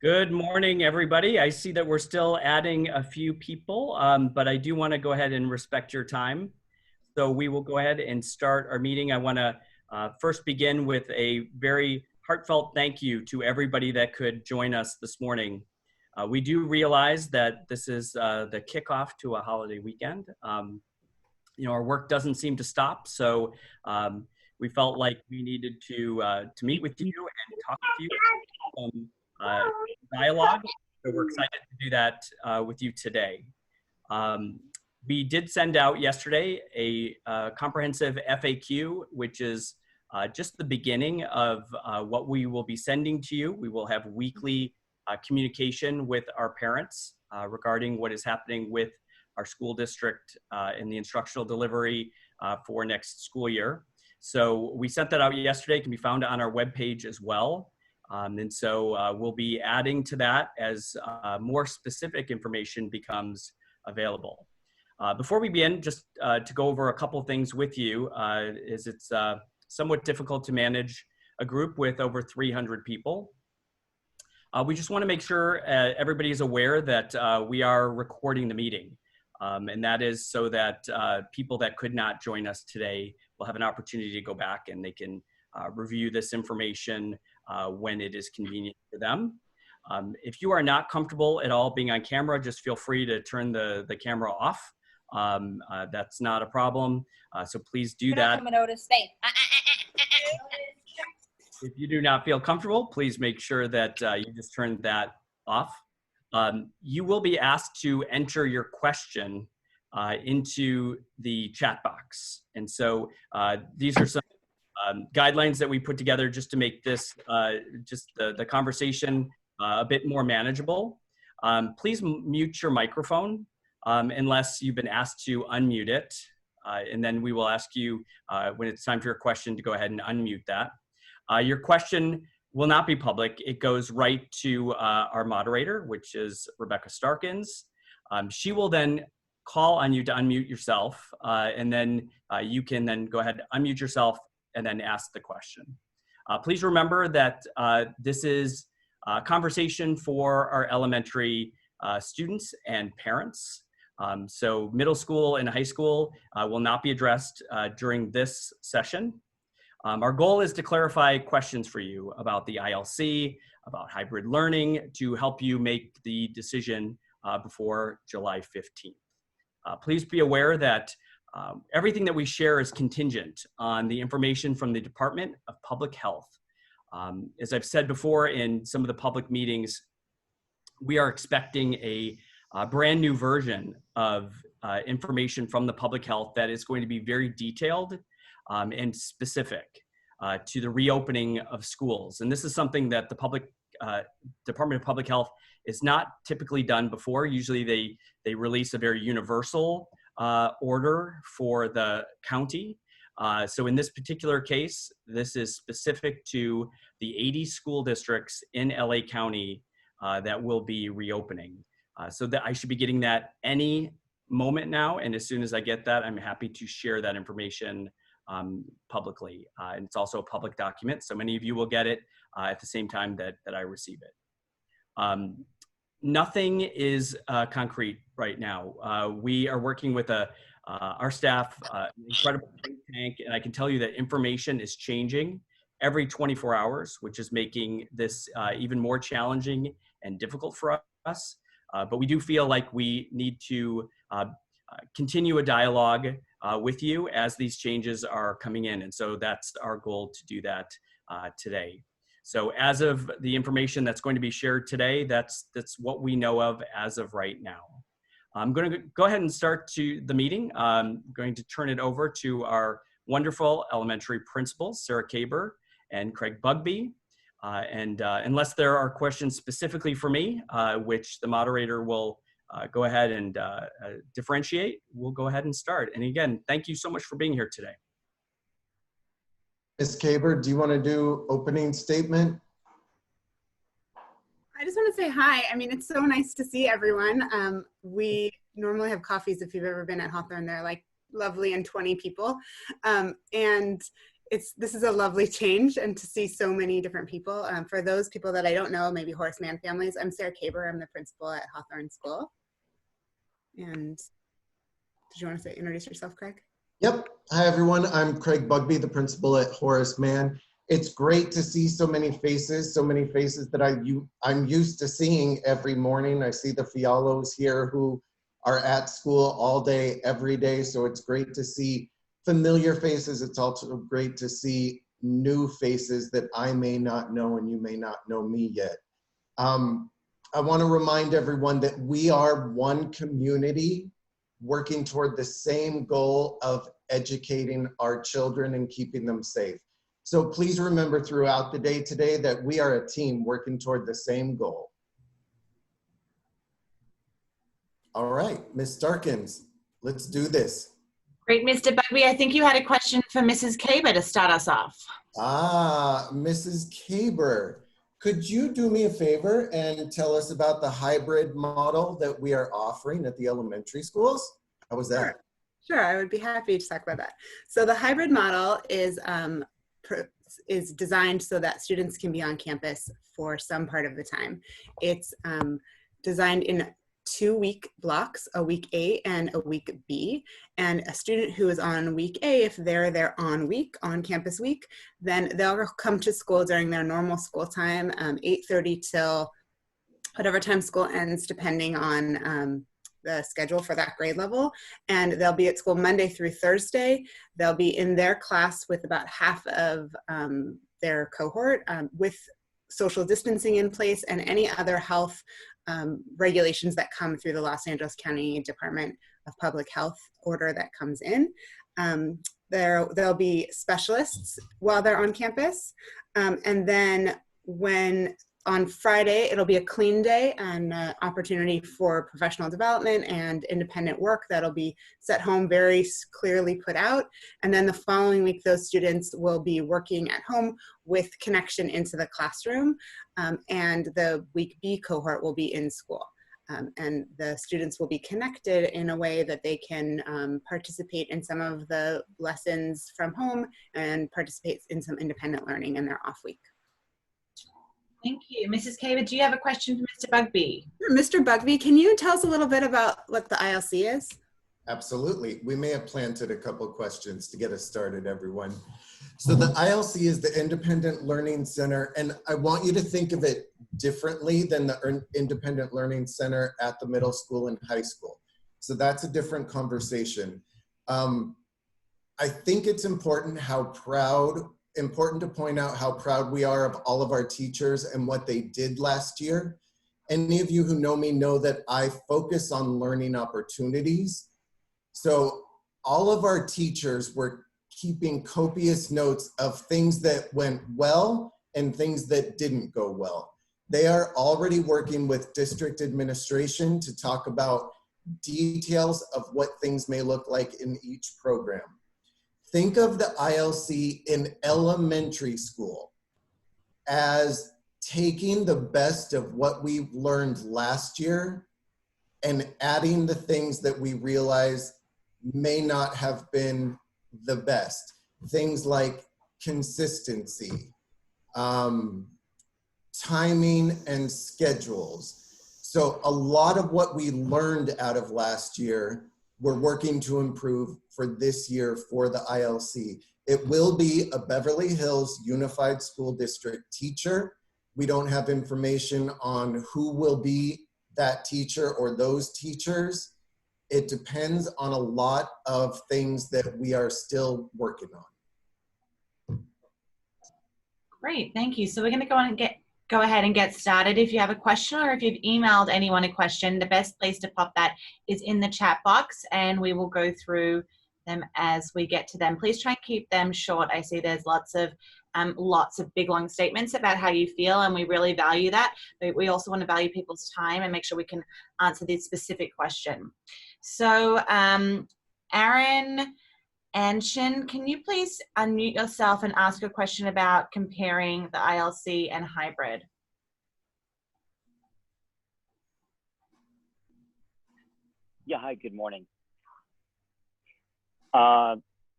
Good morning, everybody. I see that we're still adding a few people, but I do want to go ahead and respect your time. So we will go ahead and start our meeting. I want to first begin with a very heartfelt thank you to everybody that could join us this morning. We do realize that this is the kickoff to a holiday weekend. Our work doesn't seem to stop, so we felt like we needed to meet with you and talk with you. Dialogue. So we're excited to do that with you today. We did send out yesterday a comprehensive FAQ, which is just the beginning of what we will be sending to you. We will have weekly communication with our parents regarding what is happening with our school district in the instructional delivery for next school year. So we sent that out yesterday. It can be found on our webpage as well. And so we'll be adding to that as more specific information becomes available. Before we begin, just to go over a couple of things with you, is it's somewhat difficult to manage a group with over 300 people. We just want to make sure everybody is aware that we are recording the meeting. And that is so that people that could not join us today will have an opportunity to go back and they can review this information when it is convenient for them. If you are not comfortable at all being on camera, just feel free to turn the camera off. That's not a problem. So please do that. If you do not feel comfortable, please make sure that you just turn that off. You will be asked to enter your question into the chat box. And so these are some guidelines that we put together just to make this, just the conversation a bit more manageable. Please mute your microphone unless you've been asked to unmute it. And then we will ask you when it's time for your question to go ahead and unmute that. Your question will not be public. It goes right to our moderator, which is Rebecca Starkins. She will then call on you to unmute yourself, and then you can then go ahead and unmute yourself and then ask the question. Please remember that this is a conversation for our elementary students and parents. So middle school and high school will not be addressed during this session. Our goal is to clarify questions for you about the ILC, about hybrid learning, to help you make the decision before July 15th. Please be aware that everything that we share is contingent on the information from the Department of Public Health. As I've said before in some of the public meetings, we are expecting a brand new version of information from the public health that is going to be very detailed and specific to the reopening of schools. And this is something that the Department of Public Health is not typically done before. Usually they release a very universal order for the county. So in this particular case, this is specific to the 80 school districts in LA County that will be reopening. So that I should be getting that any moment now. And as soon as I get that, I'm happy to share that information publicly. And it's also a public document, so many of you will get it at the same time that I receive it. Nothing is concrete right now. We are working with our staff, incredible think tank, and I can tell you that information is changing every 24 hours, which is making this even more challenging and difficult for us. But we do feel like we need to continue a dialogue with you as these changes are coming in. And so that's our goal to do that today. So as of the information that's going to be shared today, that's what we know of as of right now. I'm going to go ahead and start the meeting. I'm going to turn it over to our wonderful elementary principals, Sarah Kaber and Craig Bugby. Unless there are questions specifically for me, which the moderator will go ahead and differentiate, we'll go ahead and start. And again, thank you so much for being here today. Ms. Kaber, do you want to do opening statement? I just want to say hi. I mean, it's so nice to see everyone. We normally have coffees if you've ever been at Hawthorne. They're like lovely and 20 people. And this is a lovely change, and to see so many different people. For those people that I don't know, maybe Horace Mann families, I'm Sarah Kaber. I'm the principal at Hawthorne School. And did you want to introduce yourself, Craig? Yep. Hi, everyone. I'm Craig Bugby, the principal at Horace Mann. It's great to see so many faces that I'm used to seeing every morning. I see the Fialos here who are at school all day, every day. So it's great to see familiar faces. It's also great to see new faces that I may not know and you may not know me yet. I want to remind everyone that we are one community working toward the same goal of educating our children and keeping them safe. So please remember throughout the day today that we are a team working toward the same goal. All right, Ms. Starkins, let's do this. Great, Mr. Bugby. I think you had a question for Mrs. Kaber to start us off. Mrs. Kaber, could you do me a favor and tell us about the hybrid model that we are offering at the elementary schools? How was that? Sure, I would be happy to talk about that. So the hybrid model is designed so that students can be on campus for some part of the time. It's designed in 2-week blocks, a week A and a week B. And a student who is on week A, if they're there on campus week, then they'll come to school during their normal school time, 8:30 till whatever time school ends, depending on the schedule for that grade level. And they'll be at school Monday through Thursday. They'll be in their class with about half of their cohort with social distancing in place and any other health regulations that come through the Los Angeles County Department of Public Health order that comes in. There'll be specialists while they're on campus. And then on Friday, it'll be a clean day and opportunity for professional development and independent work that'll be set home, very clearly put out. And then the following week, those students will be working at home with connection into the classroom. And the week B cohort will be in school. And the students will be connected in a way that they can participate in some of the lessons from home and participate in some independent learning in their off week. Thank you. Mrs. Kaber, do you have a question for Mr. Bugby? Mr. Bugby, can you tell us a little bit about what the ILC is? Absolutely. We may have planted a couple of questions to get us started, everyone. So the ILC is the Independent Learning Center, and I want you to think of it differently than the Independent Learning Center at the middle school and high school. So that's a different conversation. I think it's important to point out how proud we are of all of our teachers and what they did last year. Any of you who know me know that I focus on learning opportunities. So all of our teachers were keeping copious notes of things that went well and things that didn't go well. They are already working with district administration to talk about details of what things may look like in each program. Think of the ILC in elementary school as taking the best of what we learned last year and adding the things that we realize may not have been the best. Things like consistency, timing, and schedules. So a lot of what we learned out of last year, we're working to improve for this year for the ILC. It will be a Beverly Hills Unified School District teacher. We don't have information on who will be that teacher or those teachers. It depends on a lot of things that we are still working on. Great, thank you. So we're going to go ahead and get started. If you have a question or if you've emailed anyone a question, the best place to pop that is in the chat box, and we will go through them as we get to them. Please try and keep them short. I see there's lots of big long statements about how you feel, and we really value that. But we also want to value people's time and make sure we can answer this specific question. So Aaron Anshin, can you please unmute yourself and ask a question about comparing the ILC and hybrid? Yeah, hi, good morning.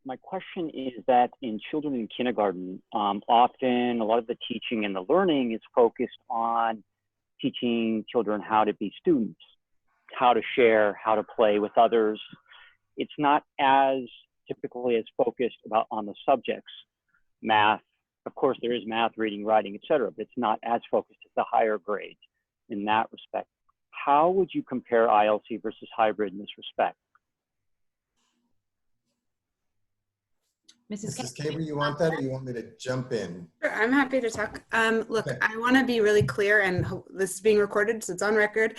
my question is that in children in kindergarten, often a lot of the teaching and the learning is focused on teaching children how to be students, how to share, how to play with others. It's not as typically as focused on the subjects, math. Of course, there is math, reading, writing, etc., but it's not as focused as the higher grades in that respect. How would you compare ILC versus hybrid in this respect? Mrs. Caber, you want that, or you want me to jump in? Sure, I'm happy to talk. Look, Okay. I want to be really clear, and this is being recorded, so it's on record.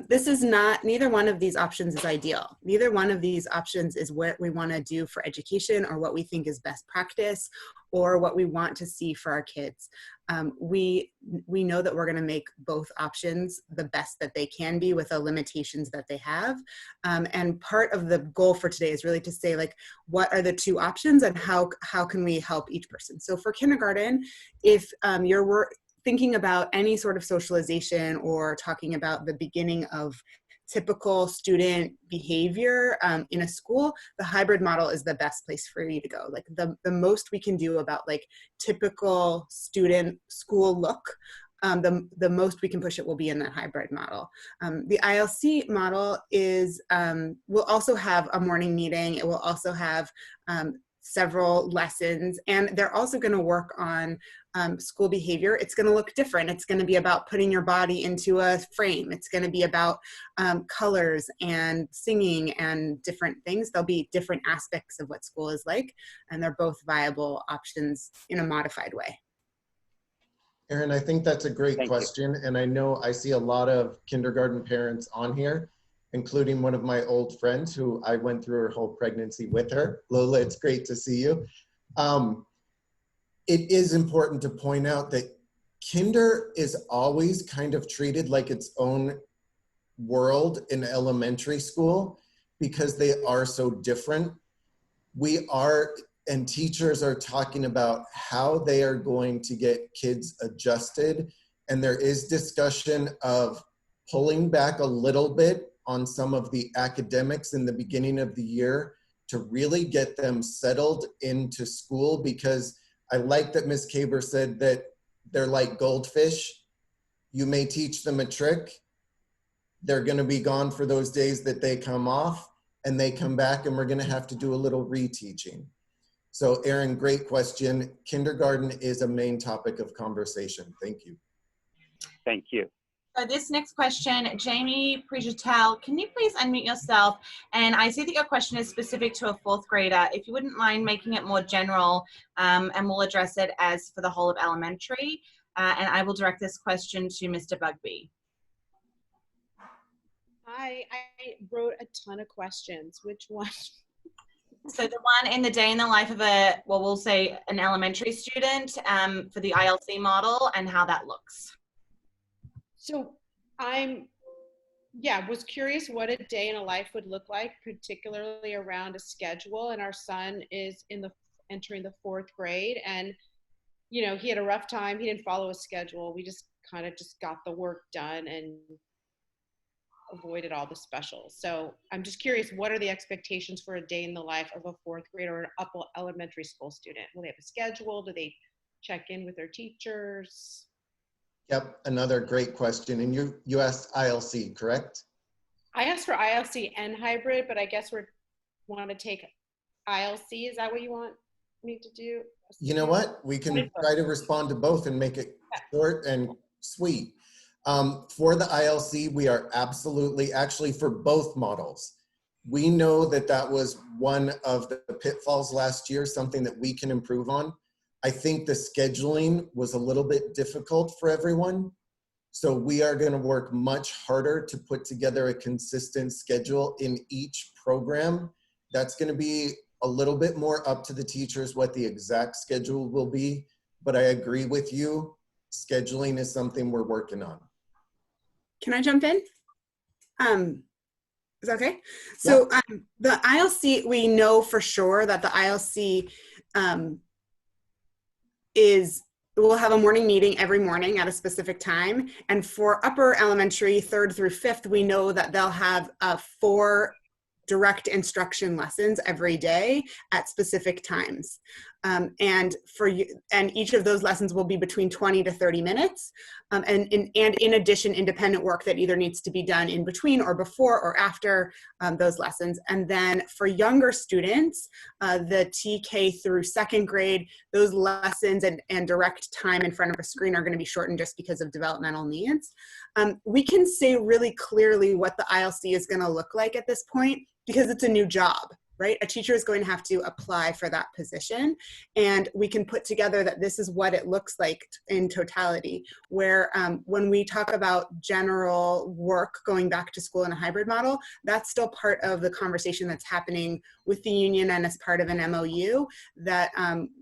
This is not, neither one of these options is ideal. Neither one of these options is what we want to do for education or what we think is best practice or what we want to see for our kids. We know that we're going to make both options the best that they can be with the limitations that they have. And part of the goal for today is really to say, like, what are the two options and how can we help each person? So for kindergarten, if you're thinking about any sort of socialization or talking about the beginning of typical student behavior in a school, the hybrid model is the best place for you to go. Like the most we can do about like typical student school look, the most we can push it will be in that hybrid model. The ILC model is, will also have a morning meeting. It will also have several lessons, and they're also going to work on school behavior. It's going to look different. It's going to be about putting your body into a frame. It's going to be about colors and singing and different things. There'll be different aspects of what school is like, and they're both viable options in a modified way. Erin, I think that's a great question. And I know I see a lot of kindergarten parents on here, including one of my old friends who I went through her whole pregnancy with her. Lola, it's great to see you. It is important to point out that kinder is always kind of treated like its own world in elementary school because they are so different. We are, and teachers are talking about how they are going to get kids adjusted. And there is discussion of pulling back a little bit on some of the academics in the beginning of the year to really get them settled into school, because I like that Ms. Caber said that they're like goldfish. You may teach them a trick. They're gonna be gone for those days that they come off, and they come back and we're gonna have to do a little reteaching. So Erin, great question. Kindergarten is a main topic of conversation. Thank you. Thank you. So this next question, Jamie Prijatel, can you please unmute yourself? And I see that your question is specific to a fourth grader. If you wouldn't mind making it more general, and we'll address it as for the whole of elementary. And I will direct this question to Mr. Bugby. I wrote a ton of questions. Which one? So the one in the day in the life of a, well, we'll say an elementary student for the ILC model and how that looks. So was curious what a day in a life would look like, particularly around a schedule. And our son is entering the 4th grade, and you know, he had a rough time. He didn't follow a schedule. We just kind of just got the work done and avoided all the specials. So I'm just curious, what are the expectations for a day in the life of a 4th grader or an upper elementary school student? Will they have a schedule? Do they check in with their teachers? Yep, another great question. And you asked ILC, correct? I asked for ILC and hybrid, but I guess we want to take ILC. Is that what you want me to do? You know what? We can try to respond to both and make it short and sweet. For the ILC, we are absolutely, actually for both models, we know that that was one of the pitfalls last year, something that we can improve on. I think the scheduling was a little bit difficult for everyone. So we are going to work much harder to put together a consistent schedule in each program. That's going to be a little bit more up to the teachers what the exact schedule will be. But I agree with you. Scheduling is something we're working on. Can I jump in? Is that okay? So the ILC, we know for sure that the ILC we'll have a morning meeting every morning at a specific time. And for upper elementary, 3rd through 5th, we know that they'll have 4 direct instruction lessons every day at specific times. And each of those lessons will be between 20 to 30 minutes. And in addition, independent work that either needs to be done in between or before or after those lessons. And then for younger students, the TK through second grade, those lessons and direct time in front of a screen are going to be shortened just because of developmental needs. We can say really clearly what the ILC is going to look like at this point because it's a new job. Right? A teacher is going to have to apply for that position, and we can put together that this is what it looks like in totality, where when we talk about general work going back to school in a hybrid model, that's still part of the conversation that's happening with the union and as part of an MOU that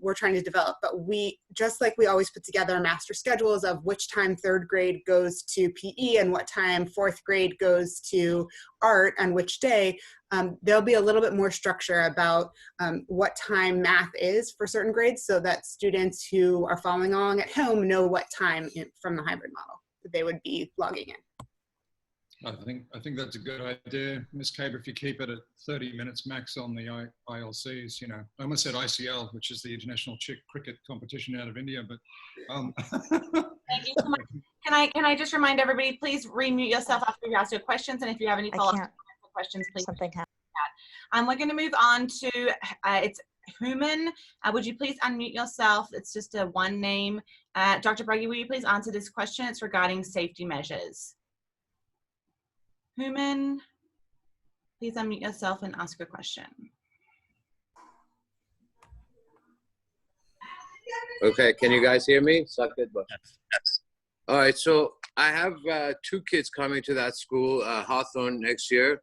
we're trying to develop. But we, just like we always put together master schedules of which time third grade goes to PE and what time fourth grade goes to art and which day, there'll be a little bit more structure about what time math is for certain grades so that students who are following along at home know what time from the hybrid model that they would be logging in. I think that's a good idea, Ms. Caber, if you keep it at 30 minutes max on the ILCs, you know. I almost said ICL, which is the International Cricket Competition out of India, but Thank you so much. Can I just remind everybody, please remute yourself after you ask your questions, and if you have any follow-up questions, please. Something happened. We're going to move on to it's Human. Would you please unmute yourself? It's just a one name. Dr. Brugge, will you please answer this question? It's regarding safety measures. Human, please unmute yourself and ask a question. Okay, can you guys hear me? All right, so I have 2 kids coming to that school, Hawthorne, next year.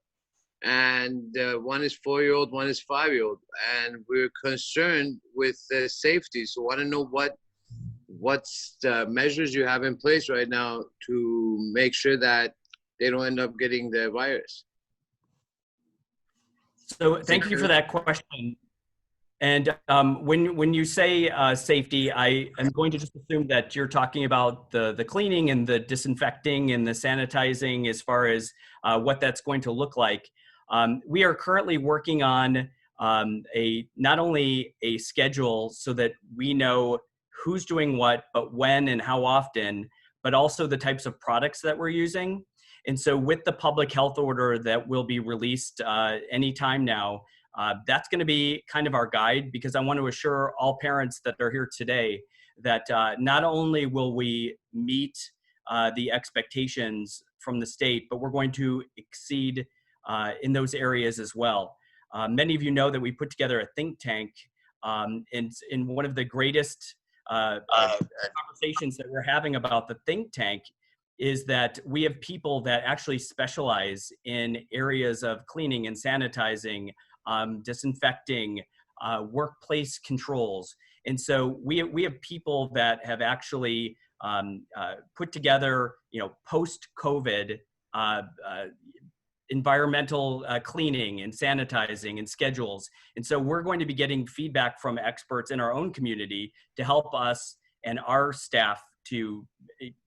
And one is 4-year-old, one is 5-year-old. And we're concerned with safety. So I want to know what's the measures you have in place right now to make sure that they don't end up getting the virus. So thank you for that question. And when you say safety, I am going to just assume that you're talking about the cleaning and the disinfecting and the sanitizing as far as what that's going to look like. We are currently working on not only a schedule so that we know who's doing what, but when and how often, but also the types of products that we're using. And so with the public health order that will be released anytime now, that's going to be kind of our guide, because I want to assure all parents that are here today that not only will we meet the expectations from the state, but we're going to exceed in those areas as well. Many of you know that we put together a think tank, and in one of the greatest conversations that we're having about the think tank is that we have people that actually specialize in areas of cleaning and sanitizing, disinfecting, workplace controls. And so we have people that have actually put together, post-COVID environmental cleaning and sanitizing and schedules. And so we're going to be getting feedback from experts in our own community to help us and our staff to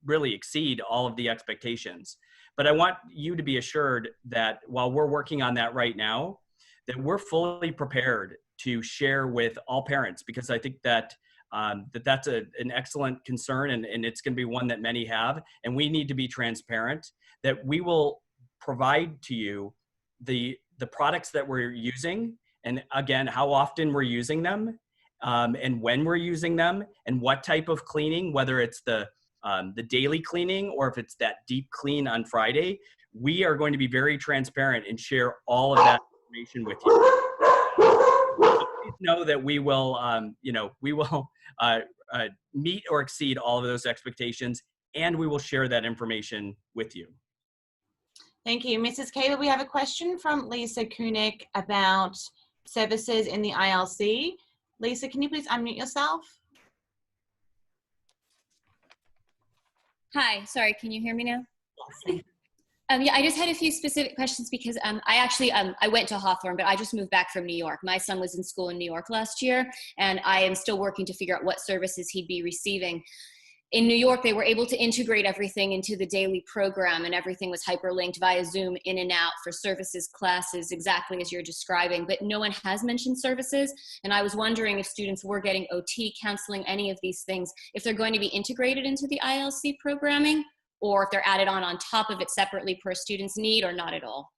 really exceed all of the expectations. But I want you to be assured that while we're working on that right now, that we're fully prepared to share with all parents, because I think that that's an excellent concern, and it's going to be one that many have, and we need to be transparent that we will provide to you the products that we're using, and again, how often we're using them, and when we're using them, and what type of cleaning, whether it's the daily cleaning or if it's that deep clean on Friday. We are going to be very transparent and share all of that information with you. Please know that we will, meet or exceed all of those expectations, and we will share that information with you. Thank you. Mrs. Caber, we have a question from Lisa Kunik about services in the ILC. Lisa, can you please unmute yourself? Hi, sorry, can you hear me now? Yes. Yeah, I just had a few specific questions because I went to Hawthorne, but I just moved back from New York. My son was in school in New York last year, and I am still working to figure out what services he'd be receiving. in New York, they were able to integrate everything into the daily program, and everything was hyperlinked via Zoom in and out for services, classes, exactly as you're describing, but no one has mentioned services. And I was wondering if students were getting OT, counseling, any of these things, if they're going to be integrated into the ILC programming, or if they're added on top of it separately per student's need, or not at all.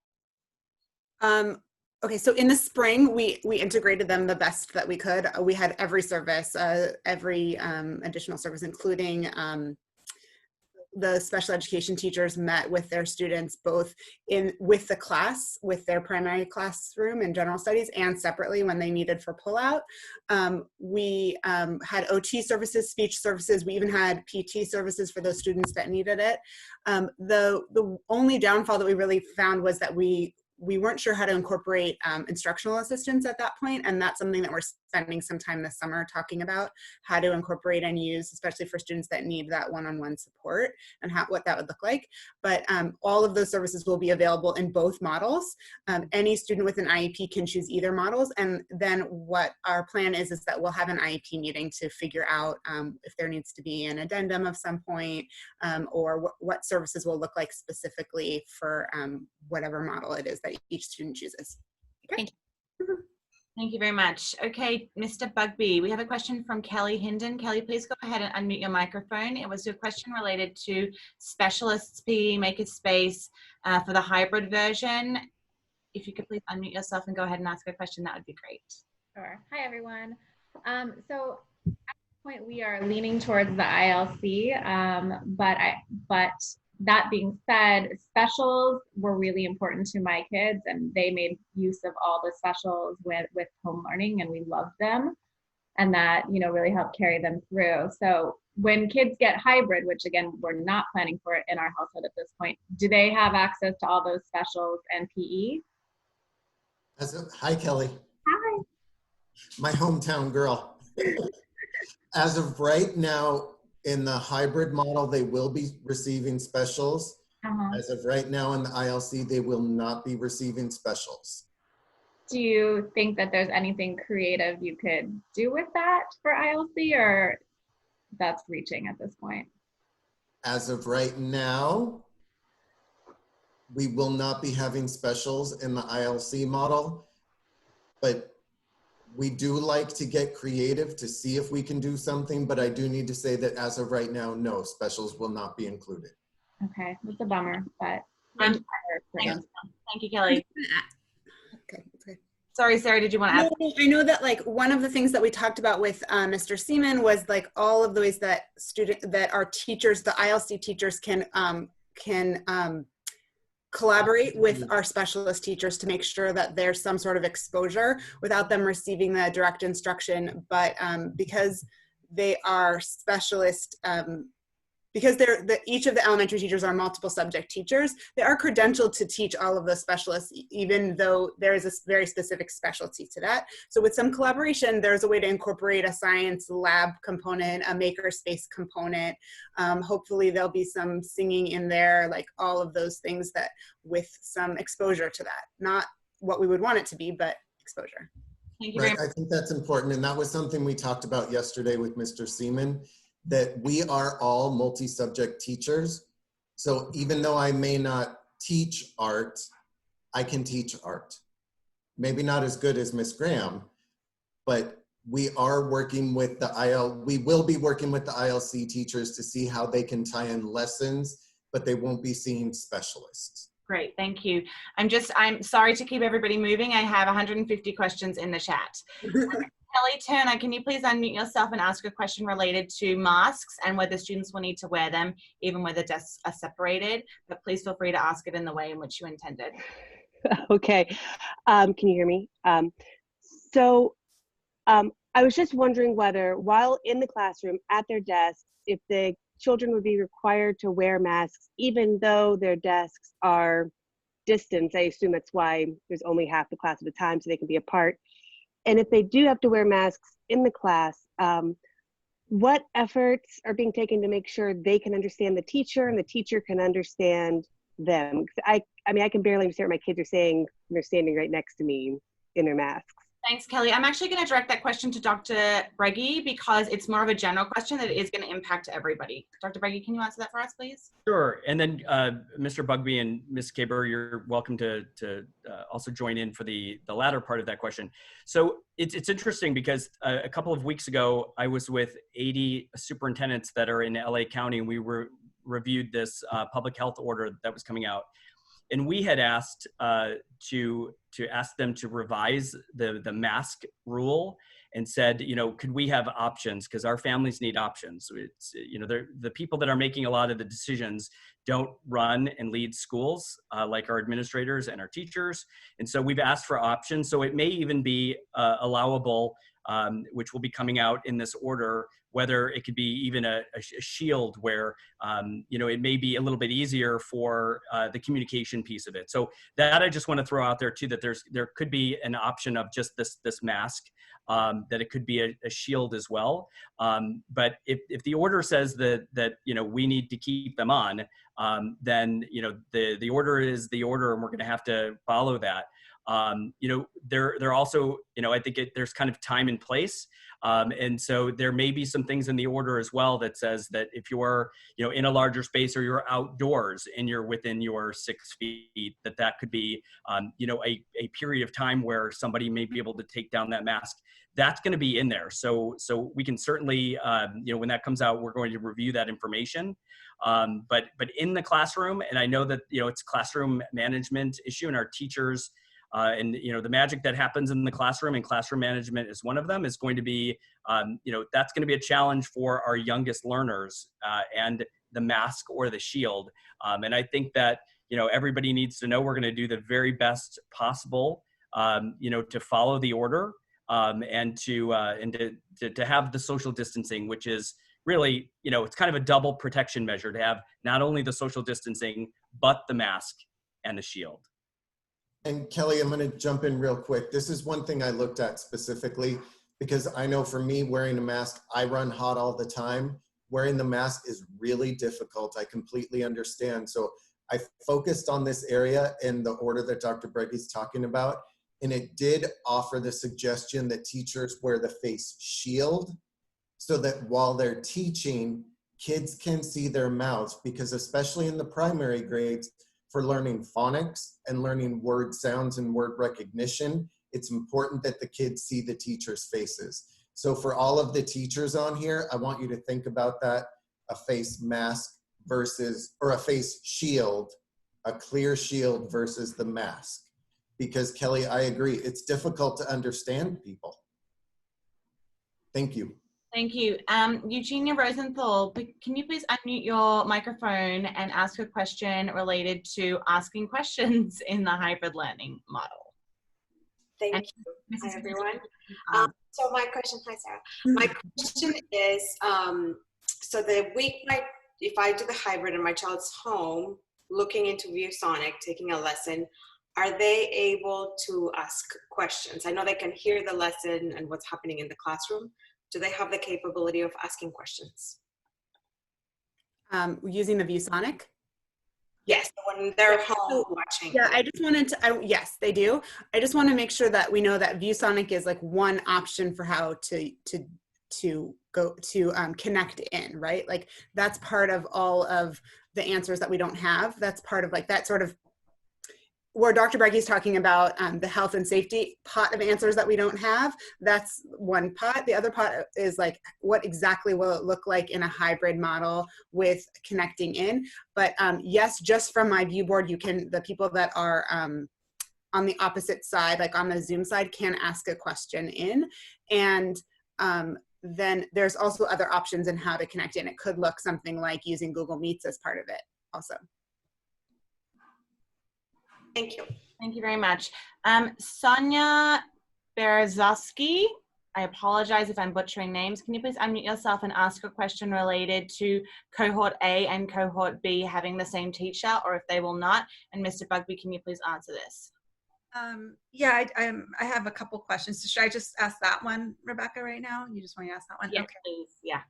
Okay, so in the spring, we integrated them the best that we could. We had every service, every additional service, including the special education teachers met with their students both with the class, with their primary classroom and general studies, and separately when they needed for pullout. We had OT services, speech services. We even had PT services for those students that needed it. The only downfall that we really found was that we weren't sure how to incorporate instructional assistants at that point, and that's something that we're spending some time this summer talking about, how to incorporate and use, especially for students that need that one-on-one support, and what that would look like. But all of those services will be available in both models. Any student with an IEP can choose either models, and then what our plan is that we'll have an IEP meeting to figure out if there needs to be an addendum of some point, or what services will look like specifically for whatever model it is that each student chooses. Okay. Thank you. Thank you very much. Okay, Mr. Bugby, we have a question from Kelly Hinden. Kelly, please go ahead and unmute your microphone. It was a question related to specialists, PE, makerspace for the hybrid version. If you could please unmute yourself and go ahead and ask a question, that would be great. Sure. Hi, everyone. So at this point, we are leaning towards the ILC, but that being said, specials were really important to my kids, and they made use of all the specials with home learning, and we loved them, and that, you know, really helped carry them through. So when kids get hybrid, which again, we're not planning for it in our household at this point, do they have access to all those specials and PE? Hi, Kelly. Hi. My hometown girl. As of right now, in the hybrid model, they will be receiving specials. As of right now in the ILC, they will not be receiving specials. Do you think that there's anything creative you could do with that for ILC, or that's reaching at this point? As of right now, we will not be having specials in the ILC model, but we do like to get creative to see if we can do something, but I do need to say that as of right now, no, specials will not be included. Okay, that's a bummer, but Thank you, Kelly. Okay. Sorry, Sarah, did you want to add? No, I know that like one of the things that we talked about with Mr. Seaman was like all of the ways that our teachers, the ILC teachers can collaborate with our specialist teachers to make sure that there's some sort of exposure without them receiving the direct instruction. But because they are specialist, because each of the elementary teachers are multiple subject teachers, they are credentialed to teach all of the specialists, even though there is a very specific specialty to that. So with some collaboration, there's a way to incorporate a science lab component, a makerspace component. Hopefully there'll be some singing in there, like all of those things that with some exposure to that. Not what we would want it to be, but exposure. Thank you very much. I think that's important. And that was something we talked about yesterday with Mr. Seaman, that we are all multi-subject teachers. So even though I may not teach art, I can teach art. Maybe not as good as Miss Graham, but we are working with we will be working with the ILC teachers to see how they can tie in lessons, but they won't be seeing specialists. Great, thank you. I'm sorry to keep everybody moving. I have 150 questions in the chat. Kelly Turner, can you please unmute yourself and ask a question related to masks and whether students will need to wear them even where the desks are separated, but please feel free to ask it in the way in which you intended. Okay, can you hear me? I was just wondering whether while in the classroom at their desks, if the children would be required to wear masks even though their desks are distant. I assume that's why there's only half the class at a time so they can be apart. And if they do have to wear masks in the class, what efforts are being taken to make sure they can understand the teacher and the teacher can understand them? I mean, I can barely understand what my kids are saying when they're standing right next to me in their masks. Thanks, Kelly. I'm actually going to direct that question to Dr. Breggy because it's more of a general question that is going to impact everybody. Dr. Breggy, can you answer that for us, please? Sure. And then Mr. Bugby and Ms. Kaber, you're welcome to also join in for the latter part of that question. So it's interesting because a couple of weeks ago, I was with 80 superintendents that are in LA County, and we reviewed this public health order that was coming out. And we had asked to ask them to revise the mask rule and said, you know, could we have options? Because our families need options. It's, you know, the people that are making a lot of the decisions don't run and lead schools like our administrators and our teachers. And so we've asked for options. So it may even be allowable, which will be coming out in this order, whether it could be even a shield where, you know, it may be a little bit easier for the communication piece of it. So that I just want to throw out there too, that there could be an option of just this mask, that it could be a shield as well. But if the order says that, you know, we need to keep them on, then, you know, the order is the order and we're going to have to follow that. You know, they're also, you know, I think there's kind of time and place. And so there may be some things in the order as well that says that if you're, you know, in a larger space or you're outdoors and you're within your 6 feet, that could be, you know, a period of time where somebody may be able to take down that mask. That's going to be in there. So we can certainly, you know, when that comes out, we're going to review that information. But in the classroom, and I know that, you know, it's a classroom management issue and our teachers, and, you know, the magic that happens in the classroom, and classroom management is one of them, is going to be, you know, that's going to be a challenge for our youngest learners, and the mask or the shield. And I think that, you know, everybody needs to know we're going to do the very best possible, you know, to follow the order, and to have the social distancing, which is really, you know, it's kind of a double protection measure to have not only the social distancing, but the mask and the shield. And Kelly, I'm going to jump in real quick. This is one thing I looked at specifically because I know for me, wearing a mask, I run hot all the time. Wearing the mask is really difficult. I completely understand. So I focused on this area in the order that Dr. Breggy's talking about, and it did offer the suggestion that teachers wear the face shield so that while they're teaching, kids can see their mouths, because especially in the primary grades, for learning phonics and learning word sounds and word recognition, it's important that the kids see the teachers' faces. So for all of the teachers on here, I want you to think about that, a face mask versus, or a face shield, a clear shield versus the mask. Because Kelly, I agree, it's difficult to understand people. Thank you. Thank you. Eugenia Rosenthal, can you please unmute your microphone and ask a question related to asking questions in the hybrid learning model? Thank you. Hi, everyone. So my question, hi, Sarah. My question is, so the week, if I do the hybrid and my child's home, looking into ViewSonic, taking a lesson, are they able to ask questions? I know they can hear the lesson and what's happening in the classroom. Do they have the capability of asking questions? Using the ViewSonic? Yes, when they're home watching. Yeah, I just wanted to, yes, they do. I just want to make sure that we know that ViewSonic is like one option for how to go to connect in, right? Like that's part of all of the answers that we don't have. That's part of like that sort of where Dr. Breggy is talking about the health and safety pot of answers that we don't have. That's one pot. The other pot is like, what exactly will it look like in a hybrid model with connecting in? But yes, just from my view board, you can, the people that are on the opposite side, like on the Zoom side, can ask a question in. And then there's also other options in how to connect in. It could look something like using Google Meets as part of it also. Thank you. Thank you very much. Sonia Berezowski, I apologize if I'm butchering names. Can you please unmute yourself and ask a question related to cohort A and cohort B having the same teacher, or if they will not? And Mr. Bugby, can you please answer this? Yeah, I have a couple questions. So should I just ask that one, Rebecca, right now? You just want to ask that one? Yes, okay. please. Yeah.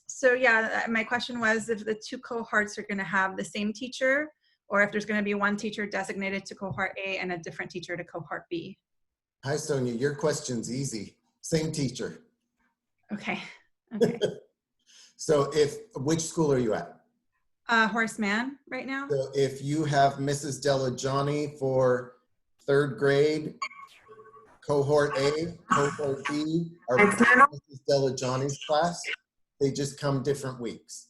So yeah, my question was if the two cohorts are going to have the same teacher, or if there's going to be one teacher designated to cohort A and a different teacher to cohort B. Hi, Sonia. Your question's easy. Same teacher. Okay. Okay. So which school are you at? Horseman right now. So if you have Mrs. Delajani for 3rd grade, cohort A, cohort B, are Mrs. Delajani's class. They just come different weeks.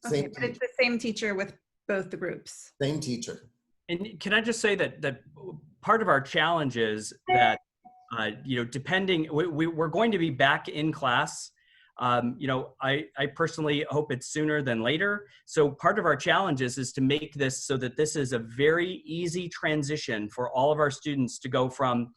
Okay, but it's the same teacher with both the groups. Same teacher. And can I just say that part of our challenge is that, depending, we're going to be back in class. I personally hope it's sooner than later. So part of our challenge is to make this so that this is a very easy transition for all of our students to go from,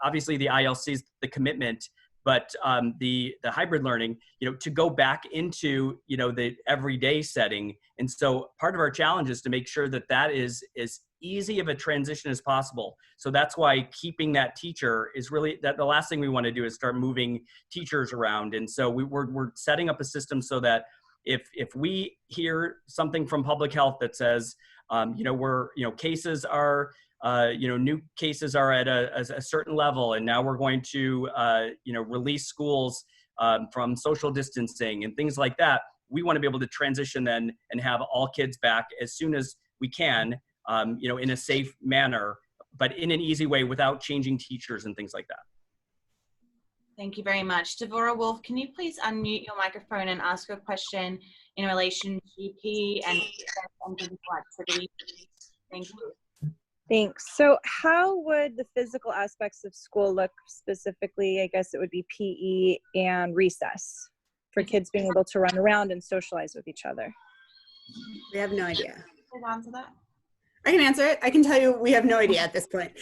obviously the ILC is the commitment, but the hybrid learning, to go back into, the everyday setting. And so part of our challenge is to make sure that that is as easy of a transition as possible. So that's why keeping that teacher is really, that the last thing we want to do is start moving teachers around. And so we're setting up a system so that if we hear something from public health that says, cases are, new cases are at a certain level, and now we're going to, release schools from social distancing and things like that. We want to be able to transition then and have all kids back as soon as we can, in a safe manner, but in an easy way without changing teachers and things like that. Thank you very much. Devora Wolf, can you please unmute your microphone and ask a question in relation to P and physical activity? Thank you. Thanks. So how would the physical aspects of school look specifically? I guess it would be PE and recess for kids being able to run around and socialize with each other. We have no idea. Hold on to that. I can answer it. I can tell you we have no idea at this point.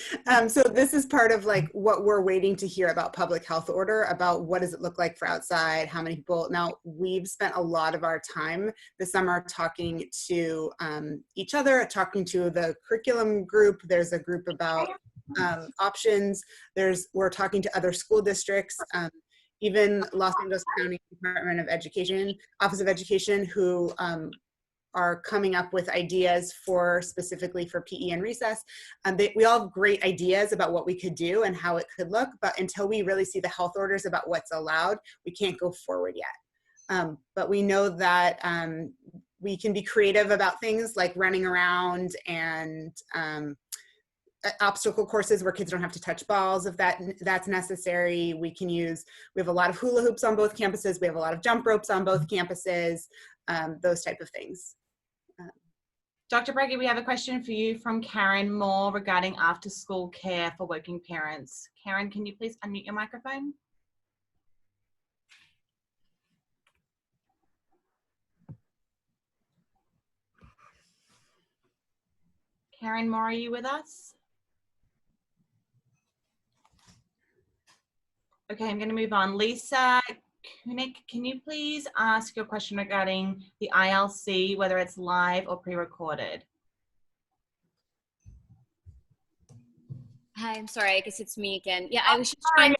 So this is part of like what we're waiting to hear about public health order, about what does it look like for outside, how many people. Now, we've spent a lot of our time this summer talking to each other, talking to the curriculum group. There's a group about options. We're talking to other school districts, even Los Angeles County Department of Education, Office of Education, who are coming up with ideas specifically for PE and recess. We all have great ideas about what we could do and how it could look, but until we really see the health orders about what's allowed, we can't go forward yet. But we know that we can be creative about things like running around and obstacle courses where kids don't have to touch balls if that's necessary. We have a lot of hula hoops on both campuses. We have a lot of jump ropes on both campuses, those type of things. Dr. Breggy, we have a question for you from Karen Moore regarding after-school care for working parents. Karen, can you please unmute your microphone? Karen Moore, are you with us? Okay, I'm going to move on. Lisa Kunik, can you please ask your question regarding the ILC, whether it's live or pre-recorded? Hi, I'm sorry. I guess it's me again. Yeah, I was just trying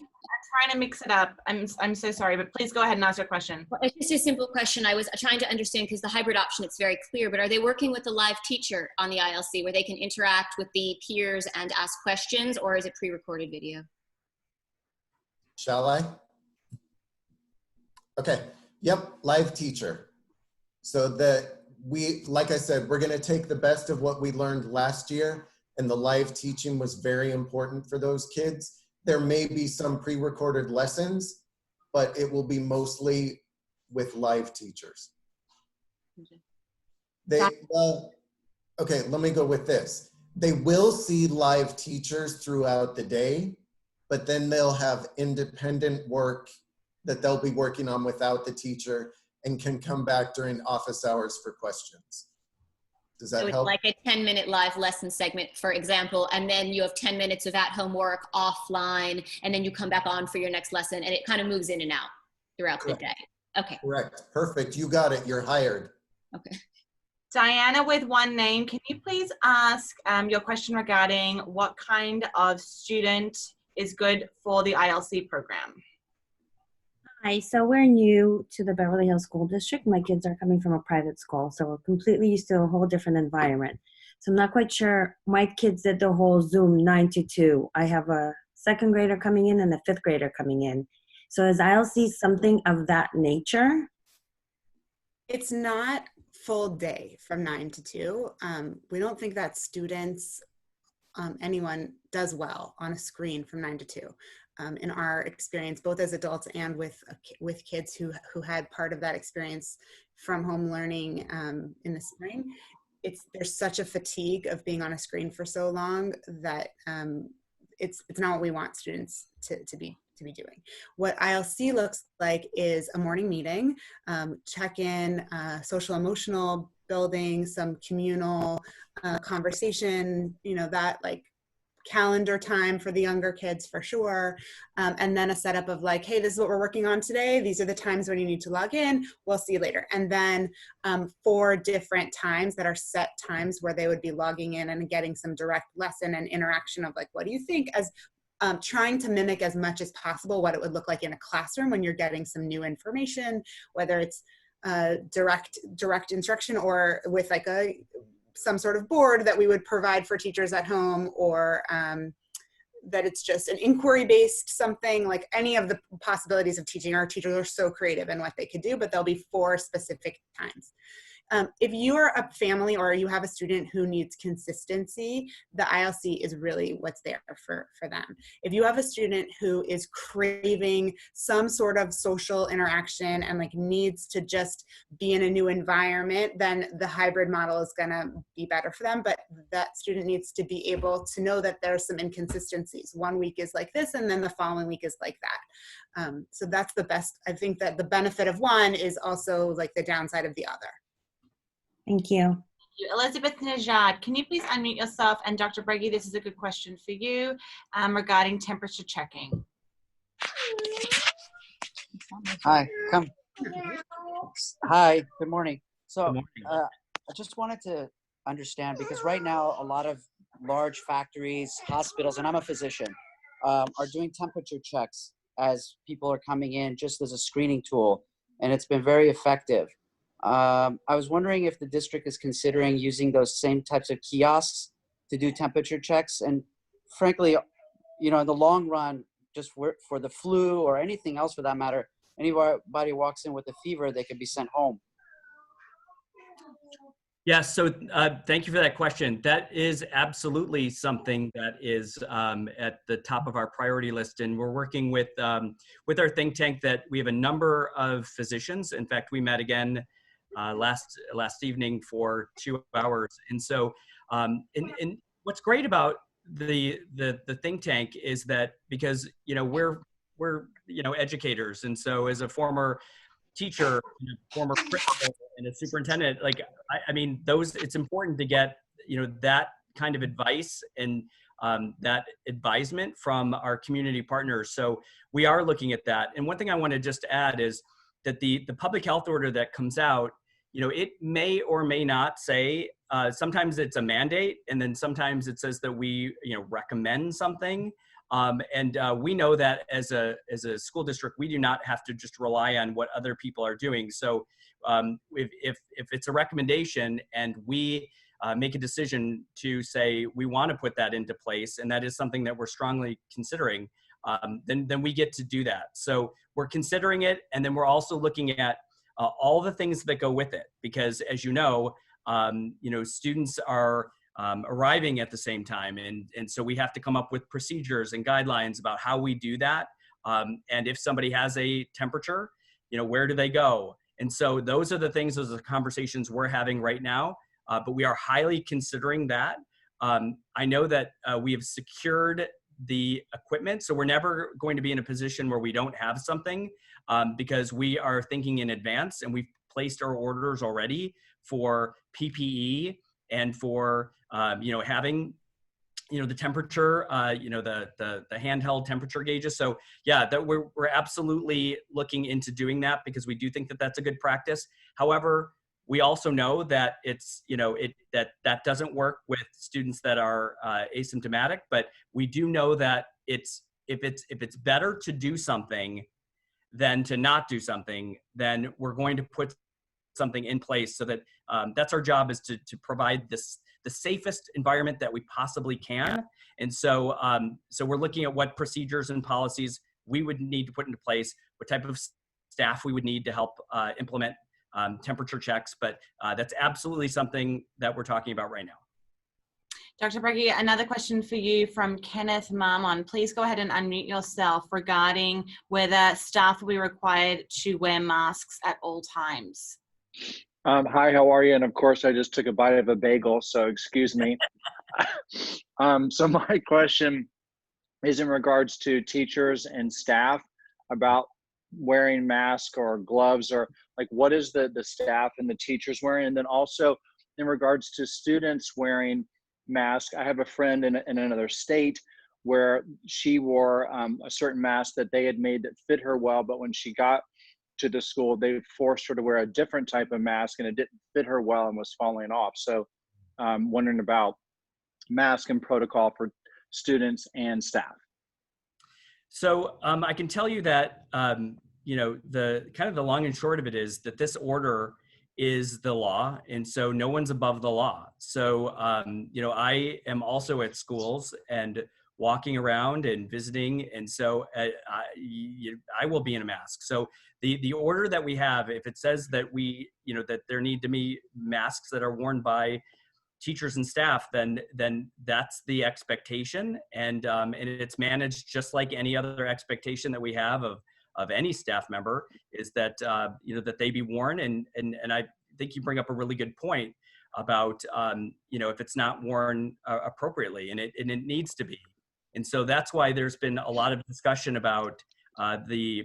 to mix it up. I'm so sorry, but please go ahead and ask your question. Well, it's just a simple question. I was trying to understand, because the hybrid option, it's very clear, but are they working with the live teacher on the ILC where they can interact with the peers and ask questions, or is it pre-recorded video? Shall I? Okay, yep, live teacher. So like I said, we're gonna take the best of what we learned last year, and the live teaching was very important for those kids. There may be some pre-recorded lessons, but it will be mostly with live teachers. Okay, let me go with this. They will see live teachers throughout the day, but then they'll have independent work that they'll be working on without the teacher and can come back during office hours for questions. Does that help? Like a 10-minute live lesson segment, for example, and then you have 10 minutes of at-home work offline, and then you come back on for your next lesson, and it kind of moves in and out throughout the day. Okay. Correct. Perfect. You got it. You're hired. Okay. Diana with one name, can you please ask your question regarding what kind of student is good for the ILC program? Hi, so we're new to the Beverly Hills School District. My kids are coming from a private school, so we're completely used to a whole different environment. So I'm not quite sure. My kids did the whole Zoom 9 to 2. I have a second grader coming in and a fifth grader coming in. So is ILC something of that nature? It's not full day from 9 to 2. We don't think that students, anyone does well on a screen from 9 to 2. In our experience, both as adults and with kids who had part of that experience from home learning in the spring, there's such a fatigue of being on a screen for so long that it's not what we want students to be doing. What ILC looks like is a morning meeting, check-in, social emotional building, some communal conversation, that like calendar time for the younger kids for sure. And then a setup of like, hey, this is what we're working on today. These are the times when you need to log in. We'll see you later. And then 4 different times that are set times where they would be logging in and getting some direct lesson and interaction of like, what do you think, as trying to mimic as much as possible what it would look like in a classroom when you're getting some new information, whether it's direct instruction or with like some sort of board that we would provide for teachers at home, or that it's just an inquiry-based something, like any of the possibilities of teaching. Our teachers are so creative in what they could do, but there'll be 4 specific times. If you're a family or you have a student who needs consistency, the ILC is really what's there for them. If you have a student who is craving some sort of social interaction and like needs to just be in a new environment, then the hybrid model is gonna be better for them. But that student needs to be able to know that there's some inconsistencies. One week is like this, and then the following week is like that. So that's the best. I think that the benefit of one is also like the downside of the other. Thank you. Elizabeth Najad, can you please unmute yourself? And Dr. Breggy, this is a good question for you regarding temperature checking. Hi, Hi, good morning. So I just wanted to understand, because right now a lot of large factories, hospitals, and I'm a physician, are doing temperature checks as people are coming in just as a screening tool, and it's been very effective. I was wondering if the district is considering using those same types of kiosks to do temperature checks. And frankly, in the long run, just for the flu or anything else for that matter, anybody walks in with a fever, they could be sent home. Yes, so thank you for that question. That is absolutely something that is at the top of our priority list, and we're working with our think tank that we have a number of physicians. In fact, we met again last evening for 2 hours. And so, and what's great about the think tank is that because we're educators, and so as a former teacher, former principal, and a superintendent, like I mean, it's important to get that kind of advice and that advisement from our community partners. So we are looking at that. And one thing I want to just add is that the public health order that comes out, it may or may not say, sometimes it's a mandate, and then sometimes it says that we, recommend something. And we know that as a school district, we do not have to just rely on what other people are doing. So if it's a recommendation and we make a decision to say we want to put that into place, and that is something that we're strongly considering, then we get to do that. So we're considering it, and then we're also looking at all the things that go with it, because as students are arriving at the same time, and so we have to come up with procedures and guidelines about how we do that. And if somebody has a temperature, where do they go? And so those are the conversations we're having right now, but we are highly considering that. I know that we have secured the equipment, so we're never going to be in a position where we don't have something, because we are thinking in advance, and we've placed our orders already for PPE and for having the temperature, the handheld temperature gauges. So yeah, that we're absolutely looking into doing that, because we do think that that's a good practice. However, we also know that it's that doesn't work with students that are asymptomatic, but we do know that if it's better to do something than to not do something, then we're going to put something in place so that that's our job, is to provide this the safest environment that we possibly can. And so, so we're looking at what procedures and policies we would need to put into place, what type of staff we would need to help implement temperature checks. But that's absolutely something that we're talking about right now. Dr. Breggy, another question for you from Kenneth Marmon. Please go ahead and unmute yourself regarding whether staff will be required to wear masks at all times. Hi, how are you? And of course, I just took a bite of a bagel, so excuse me. So my question is in regards to teachers and staff about wearing masks or gloves, or like what is the staff and the teachers wearing? And then also in regards to students wearing masks, I have a friend in another state where she wore a certain mask that they had made that fit her well, but when she got to the school, they forced her to wear a different type of mask and it didn't fit her well and was falling off. So wondering about mask and protocol for students and staff. So I can tell you that, you know, the kind of the long and short of it is that this order is the law. And so no one's above the law. So, you know, I am also at schools and walking around and visiting. And so I will be in a mask. So the order that we have, if it says that we, you know, that there need to be masks that are worn by teachers and staff, then that's the expectation. And it's managed just like any other expectation that we have of any staff member, is that, you know, that they be worn. And I think you bring up a really good point about, you know, if it's not worn appropriately, and it needs to be. And so that's why there's been a lot of discussion about the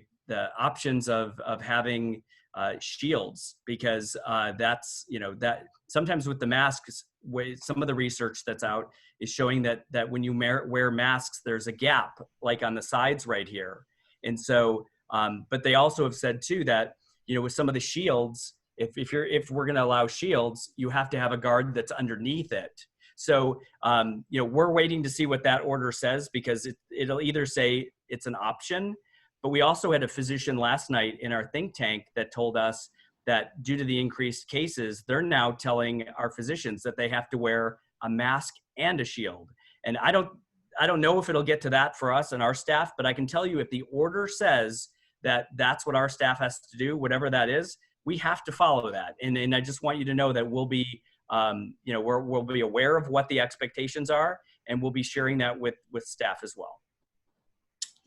options of having shields, because that's, you know, that sometimes with the masks, some of the research that's out is showing that when you wear masks, there's a gap like on the sides right here. And so, but they also have said too that, you know, with some of the shields, if we're going to allow shields, you have to have a guard that's underneath it. So, you know, we're waiting to see what that order says, because it'll either say it's an option, but we also had a physician last night in our think tank that told us that due to the increased cases, they're now telling our physicians that they have to wear a mask and a shield. And I don't know if it'll get to that for us and our staff, but I can tell you if the order says that that's what our staff has to do, whatever that is, we have to follow that. And I just want you to know that we'll be, you know, we'll be aware of what the expectations are, and we'll be sharing that with staff as well.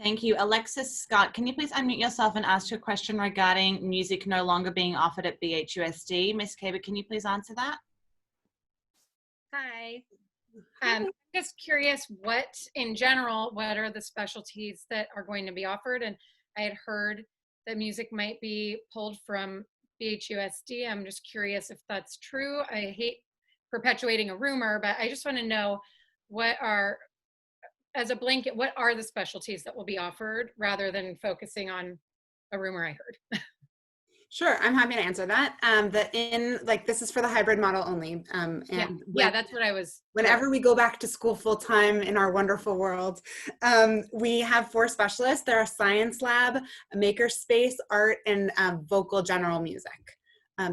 Thank you. Alexis Scott, can you please unmute yourself and ask your question regarding music no longer being offered at BHUSD? Ms. Kaber, can you please answer that? Hi. I'm just curious what are the specialties that are going to be offered? And I had heard that music might be pulled from BHUSD. I'm just curious if that's true. I hate perpetuating a rumor, but I just want to know as a blanket, what are the specialties that will be offered rather than focusing on a rumor I heard? Sure, I'm happy to answer that. This is for the hybrid model only. Yeah, that's what I was. Whenever we go back to school full time in our wonderful world, we have 4 specialists. There are science lab, maker space, art, and vocal general music.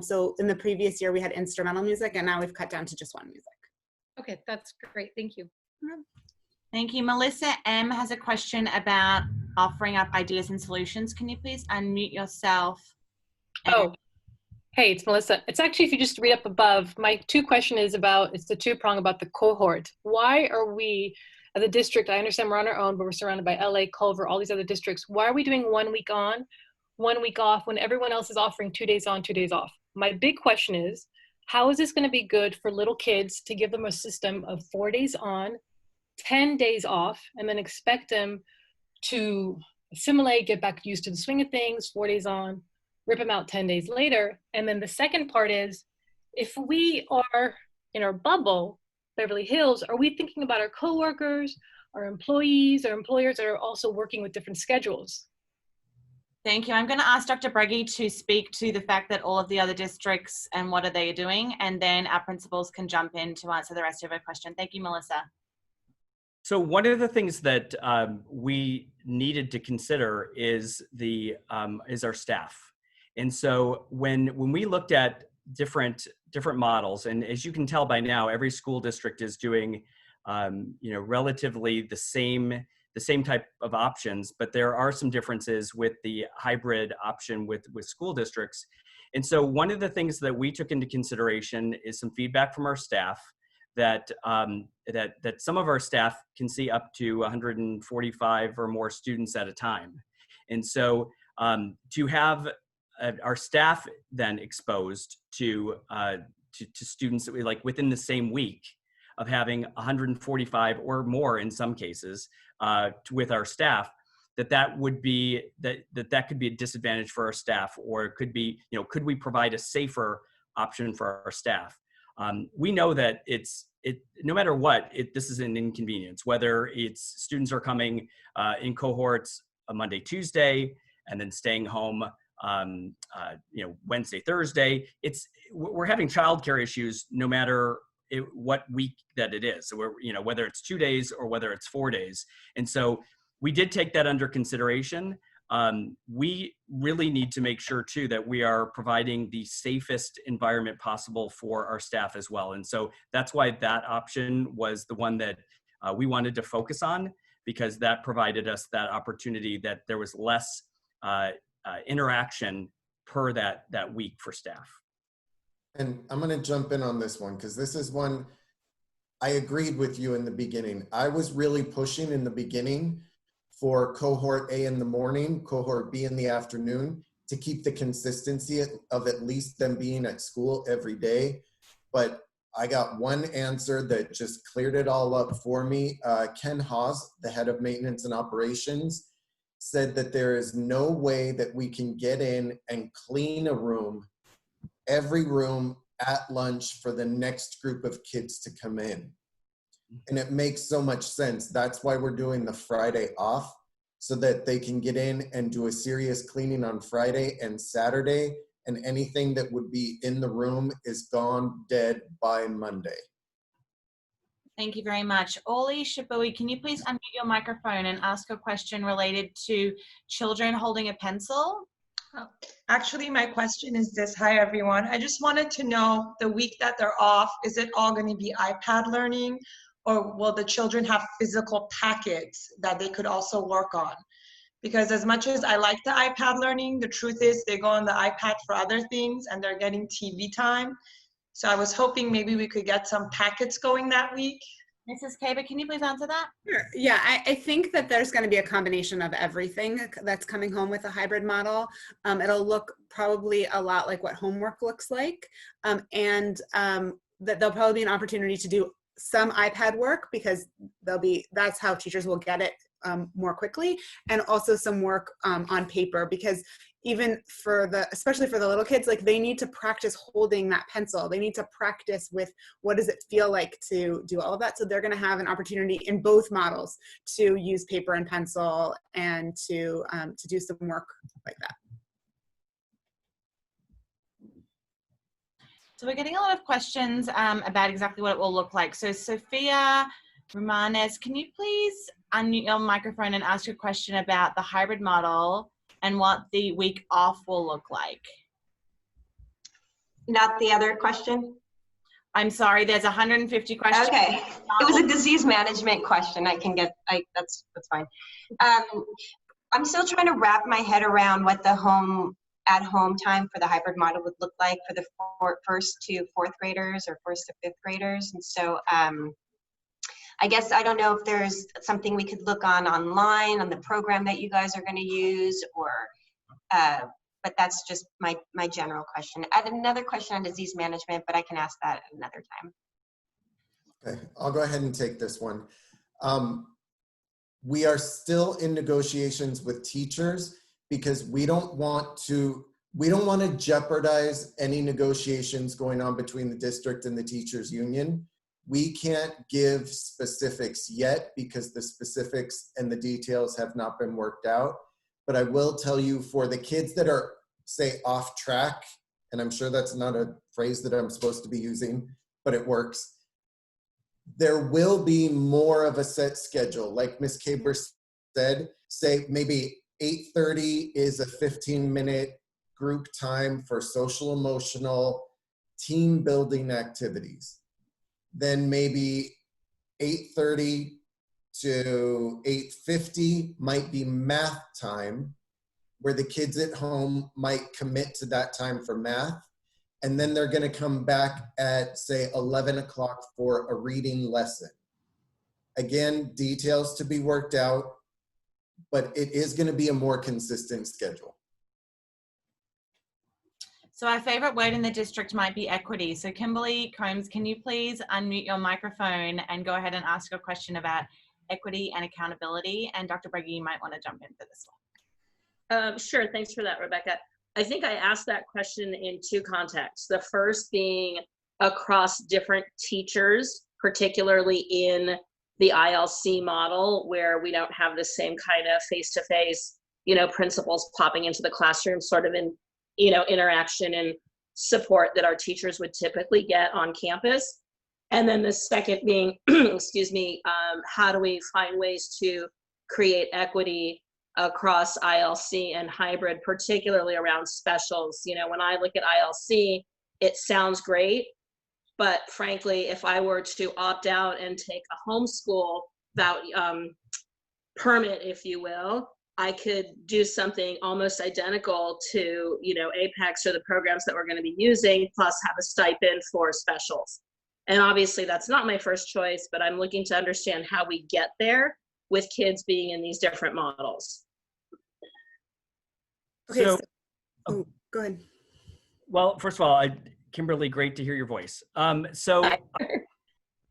So in the previous year we had instrumental music, and now we've cut down to just 1 music. Okay, that's great. Thank you. Thank you. Melissa M has a question about offering up ideas and solutions. Can you please unmute yourself? Oh, hey, it's Melissa. It's actually, if you just read up above, my 2 question is about, it's the 2-prong about the cohort. Why are we, as a district, I understand we're on our own, but we're surrounded by LA, Culver, all these other districts. Why are we doing 1 week on, 1 week off when everyone else is offering 2 days on, 2 days off? My big question is, how is this going to be good for little kids to give them a system of 4 days on, 10 days off, and then expect them to assimilate, get back used to the swing of things, 4 days on, rip them out 10 days later? And then the second part is, if we are in our bubble, Beverly Hills, are we thinking about our coworkers, our employees, our employers that are also working with different schedules? Thank you. I'm going to ask Dr. Breggy to speak to the fact that all of the other districts and what are they doing, and then our principals can jump in to answer the rest of her question. Thank you, Melissa. So one of the things that we needed to consider is our staff. And so when we looked at different models. And as you can tell by now, every school district is doing, relatively the same type of options, but there are some differences with the hybrid option with school districts. And so one of the things that we took into consideration is some feedback from our staff that that some of our staff can see up to 145 or more students at a time. And so to have our staff then exposed to students that we like within the same week of having 145 or more in some cases with our staff, that would be that could be a disadvantage for our staff, or it could be, could we provide a safer option for our staff? We know that no matter what, this is an inconvenience, whether it's students are coming in cohorts Monday, Tuesday, and then staying home Wednesday, Thursday. We're having childcare issues no matter what week that it is. So whether it's 2 days or whether it's 4 days. And so we did take that under consideration. We really need to make sure too that we are providing the safest environment possible for our staff as well. And so that's why that option was the one that we wanted to focus on, because that provided us that opportunity that there was less interaction per that week for staff. And I'm going to jump in on this one, because this is one I agreed with you in the beginning. I was really pushing in the beginning for cohort A in the morning, cohort B in the afternoon, to keep the consistency of at least them being at school every day. But I got one answer that just cleared it all up for me. Ken Haas, the head of maintenance and operations, said that there is no way that we can get in and clean a room, every room at lunch for the next group of kids to come in. And it makes so much sense. That's why we're doing the Friday off, so that they can get in and do a serious cleaning on Friday and Saturday, and anything that would be in the room is gone dead by Monday. Thank you very much. Orly Shabui, can you please unmute your microphone and ask a question related to children holding a pencil? Actually, my question is this. Hi, everyone. I just wanted to know, the week that they're off, is it all going to be iPad learning, or will the children have physical packets that they could also work on? Because as much as I like the iPad learning, the truth is they go on the iPad for other things and they're getting TV time. So I was hoping maybe we could get some packets going that week. Mrs. Kaber, can you please answer that? Sure. Yeah, I think that there's going to be a combination of everything that's coming home with a hybrid model. It'll look probably a lot like what homework looks like, and that there'll probably be an opportunity to do some iPad work, because that's how teachers will get it more quickly, and also some work on paper, because even especially for the little kids, like, they need to practice holding that pencil. They need to practice with what does it feel like to do all of that. So they're going to have an opportunity in both models to use paper and pencil and to do some work like that. So we're getting a lot of questions about exactly what it will look like. So Sophia Romanes, can you please unmute your microphone and ask your question about the hybrid model and what the week off will look like? Not the other question? I'm sorry, there's 150 questions. Okay, it was a disease management question. That's fine. I'm still trying to wrap my head around what the at-home time for the hybrid model would look like for the first to fourth graders or first to fifth graders. And so I guess I don't know if there's something we could look online on the program that you guys are going to use, or but that's just my general question. I had another question on disease management, but I can ask that at another time. Okay, I'll go ahead and take this one. We are still in negotiations with teachers, because we don't want to jeopardize any negotiations going on between the district and the teachers union. We can't give specifics yet, because the specifics and the details have not been worked out. But I will tell you, for the kids that are, say, off track, and I'm sure that's not a phrase that I'm supposed to be using, but it works, there will be more of a set schedule. Like Ms. Kaber said, say maybe 8:30 is a 15-minute group time for social emotional team building activities. Then maybe 8:30 to 8:50 might be math time, where the kids at home might commit to that time for math. And then they're gonna come back at, say, 11 o'clock for a reading lesson. Again, details to be worked out, but it is gonna be a more consistent schedule. So our favorite word in the district might be equity. So Kimberly Combs, can you please unmute your microphone and go ahead and ask a question about equity and accountability? And Dr. Berger, you might want to jump in for this one. Sure, thanks for that, Rebecca. I think I asked that question in two contexts. The first being across different teachers, particularly in the ILC model, where we don't have the same kind of face-to-face, principals popping into the classroom, sort of in, interaction and support that our teachers would typically get on campus. And then the second being, excuse me, how do we find ways to create equity across ILC and hybrid, particularly around specials? When I look at ILC, it sounds great, but frankly, if I were to opt out and take a homeschool permit, if you will, I could do something almost identical to, APEX or the programs that we're going to be using, plus have a stipend for specials. And obviously that's not my first choice, but I'm looking to understand how we get there with kids being in these different models. Okay, go ahead. Well, first of all, Kimberly, great to hear your voice.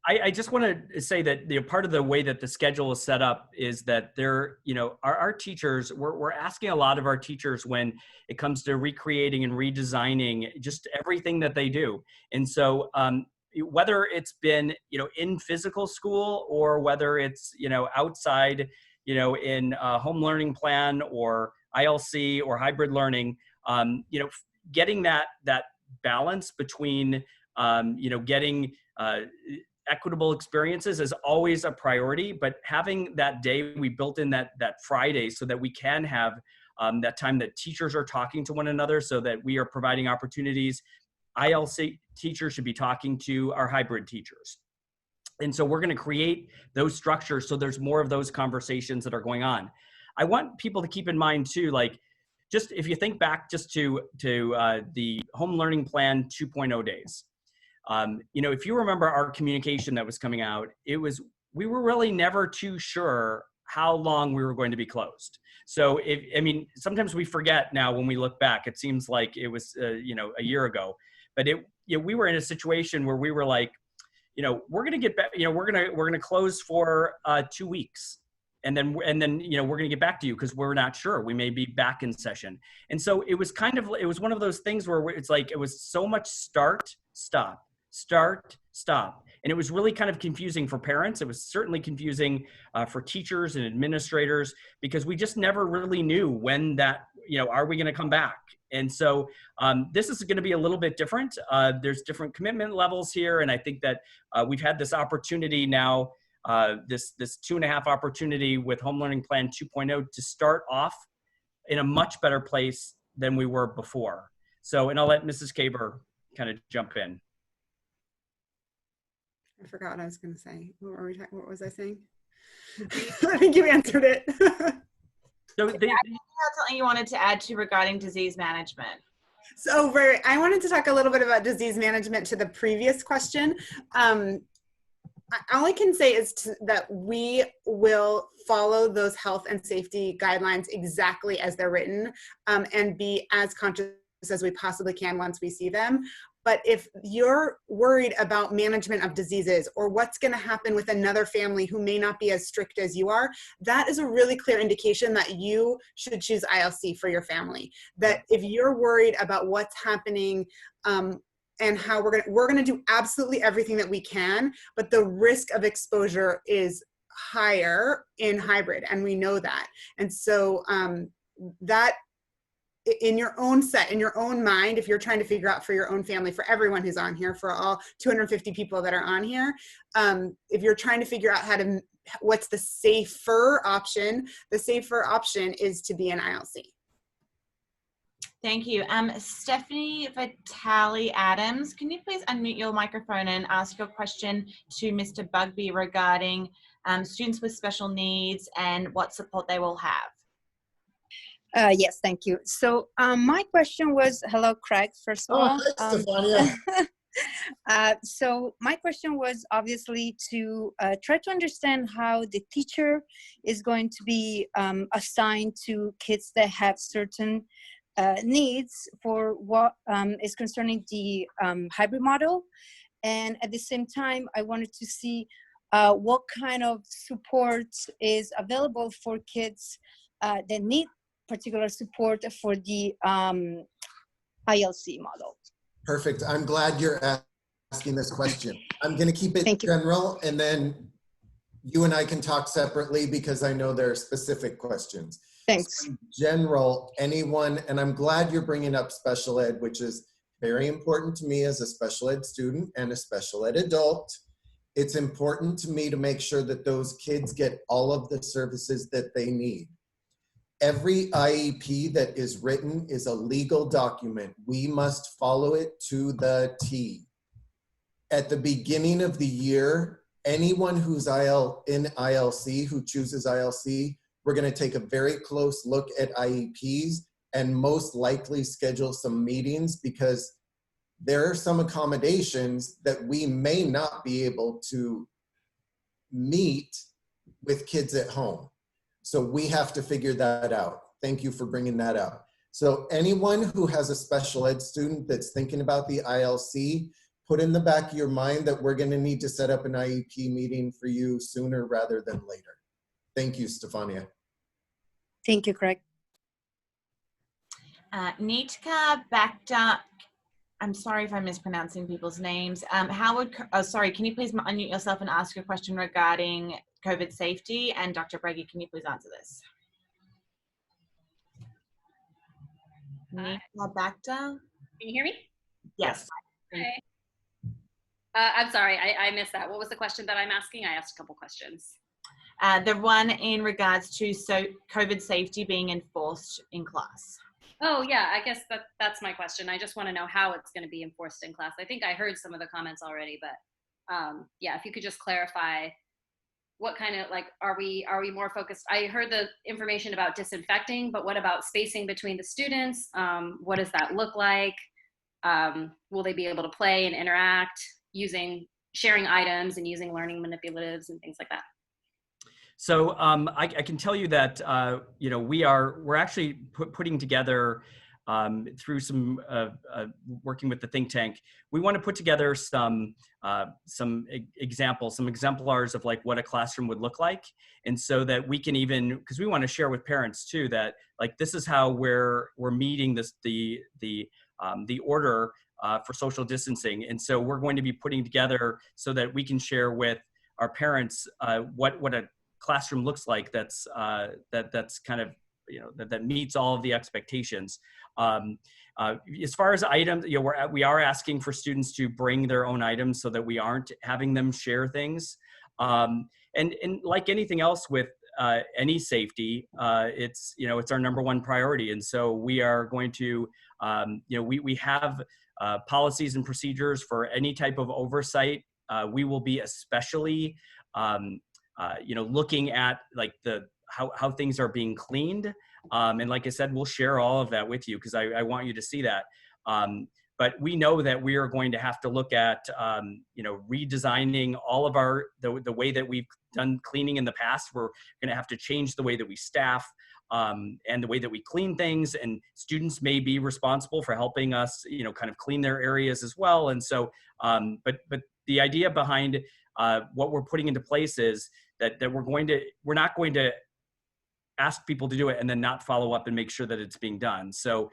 I just want to say that part of the way that the schedule is set up is that our teachers, we're asking a lot of our teachers when it comes to recreating and redesigning just everything that they do. And so whether it's been, in physical school or whether it's, outside, in a home learning plan or ILC or hybrid learning, getting that balance between, getting equitable experiences is always a priority, but having that day, we built in that Friday so that we can have that time that teachers are talking to one another, so that we are providing opportunities. ILC teachers should be talking to our hybrid teachers. And so we're going to create those structures so there's more of those conversations that are going on. I want people to keep in mind too, just if you think back just to the home learning plan 2.0 days, if you remember our communication that was coming out, we were really never too sure how long we were going to be closed. So sometimes we forget now when we look back, it seems like it was, a year ago, but we were in a situation where we were like, we're going to get back, we're going to close for 2 weeks. And then, we're going to get back to you because we're not sure. We may be back in session. And so it was one of those things where it's like, it was so much start, stop. And it was really kind of confusing for parents. It was certainly confusing for teachers and administrators, because we just never really knew when that, are we going to come back? And so this is going to be a little bit different. There's different commitment levels here. And I think that we've had this opportunity now, this 2.5 opportunity with Home Learning Plan 2.0 to start off in a much better place than we were before. So, and I'll let Mrs. Kaber kind of jump in. I forgot what I was going to say. What was I saying? I think you answered it. So I think that's something you wanted to add to regarding disease management. So I wanted to talk a little bit about disease management to the previous question. All I can say is that we will follow those health and safety guidelines exactly as they're written, and be as conscious as we possibly can once we see them. But if you're worried about management of diseases or what's going to happen with another family who may not be as strict as you are, that is a really clear indication that you should choose ILC for your family. That if you're worried about what's happening, and how we're going to do absolutely everything that we can, but the risk of exposure is higher in hybrid, and we know that. And so that in your own mind, if you're trying to figure out for your own family, for everyone who's on here, for all 250 people that are on here, if you're trying to figure out what's the safer option is to be an ILC. Thank you. Stephanie Vitale Adams, can you please unmute your microphone and ask your question to Mr. Bugby regarding students with special needs and what support they will have? Yes, thank you. So my question was, hello, Craig, first of all. Hi, Stefania. So my question was obviously to try to understand how the teacher is going to be assigned to kids that have certain needs for what is concerning the hybrid model. And at the same time, I wanted to see what kind of support is available for kids that need particular support for the ILC model. Perfect. I'm glad you're asking this question. I'm going to keep it general, and then you and I can talk separately because I know there are specific questions. Thanks. So in general, anyone, and I'm glad you're bringing up special ed, which is very important to me as a special ed student and a special ed adult. It's important to me to make sure that those kids get all of the services that they need. Every IEP that is written is a legal document. We must follow it to the T. At the beginning of the year, anyone who's in ILC, who chooses ILC, we're going to take a very close look at IEPs and most likely schedule some meetings because there are some accommodations that we may not be able to meet with kids at home. So we have to figure that out. Thank you for bringing that up. So anyone who has a special ed student that's thinking about the ILC, put in the back of your mind that we're going to need to set up an IEP meeting for you sooner rather than later. Thank you, Stefania. Thank you, Craig. Nitka Bacta, I'm sorry if I'm mispronouncing people's names. Howard, oh, sorry, can you please unmute yourself and ask a question regarding COVID safety? And Dr. Breggy, can you please answer this? Nitka Bacta? Can you hear me? Yes. Okay. I'm sorry, I missed that. What was the question that I'm asking? I asked a couple questions. The one in regards to COVID safety being enforced in class. Oh yeah, I guess that's my question. I just want to know how it's going to be enforced in class. I think I heard some of the comments already, but yeah, if you could just clarify what kind of, like, are we more focused? I heard the information about disinfecting, but what about spacing between the students? What does that look like? Will they be able to play and interact sharing items and using learning manipulatives and things like that? So I can tell you that you know, we're actually putting together through some working with the think tank. We want to put together some examples, some exemplars of like what a classroom would look like, and so that we can even, because we want to share with parents too that like this is how we're meeting the order for social distancing, and so we're going to be putting together so that we can share with our parents what a classroom looks like that's kind of, you know, that meets all of the expectations. As far as items, you know, we are asking for students to bring their own items so that we aren't having them share things. And like anything else with any safety, it's, you know, it's our #1 priority. And so we are going to, you know, we have policies and procedures for any type of oversight. We will be especially you know, looking at like how things are being cleaned. And like I said, we'll share all of that with you because I want you to see that. But we know that we are going to have to look at, you know, redesigning all of the way that we've done cleaning in the past. We're going to have to change the way that we staff and the way that we clean things, and students may be responsible for helping us, you know, kind of clean their areas as well. And so, but the idea behind what we're putting into place is that we're not going to ask people to do it and then not follow up and make sure that it's being done. So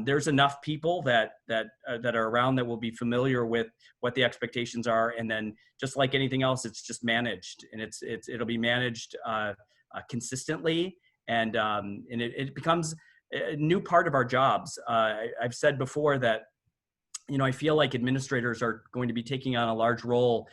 there's enough people that are around that will be familiar with what the expectations are, and then just like anything else, it's just managed, and it'll be managed consistently, and it becomes a new part of our jobs. I've said before that, you know, I feel like administrators are going to be taking on a large role.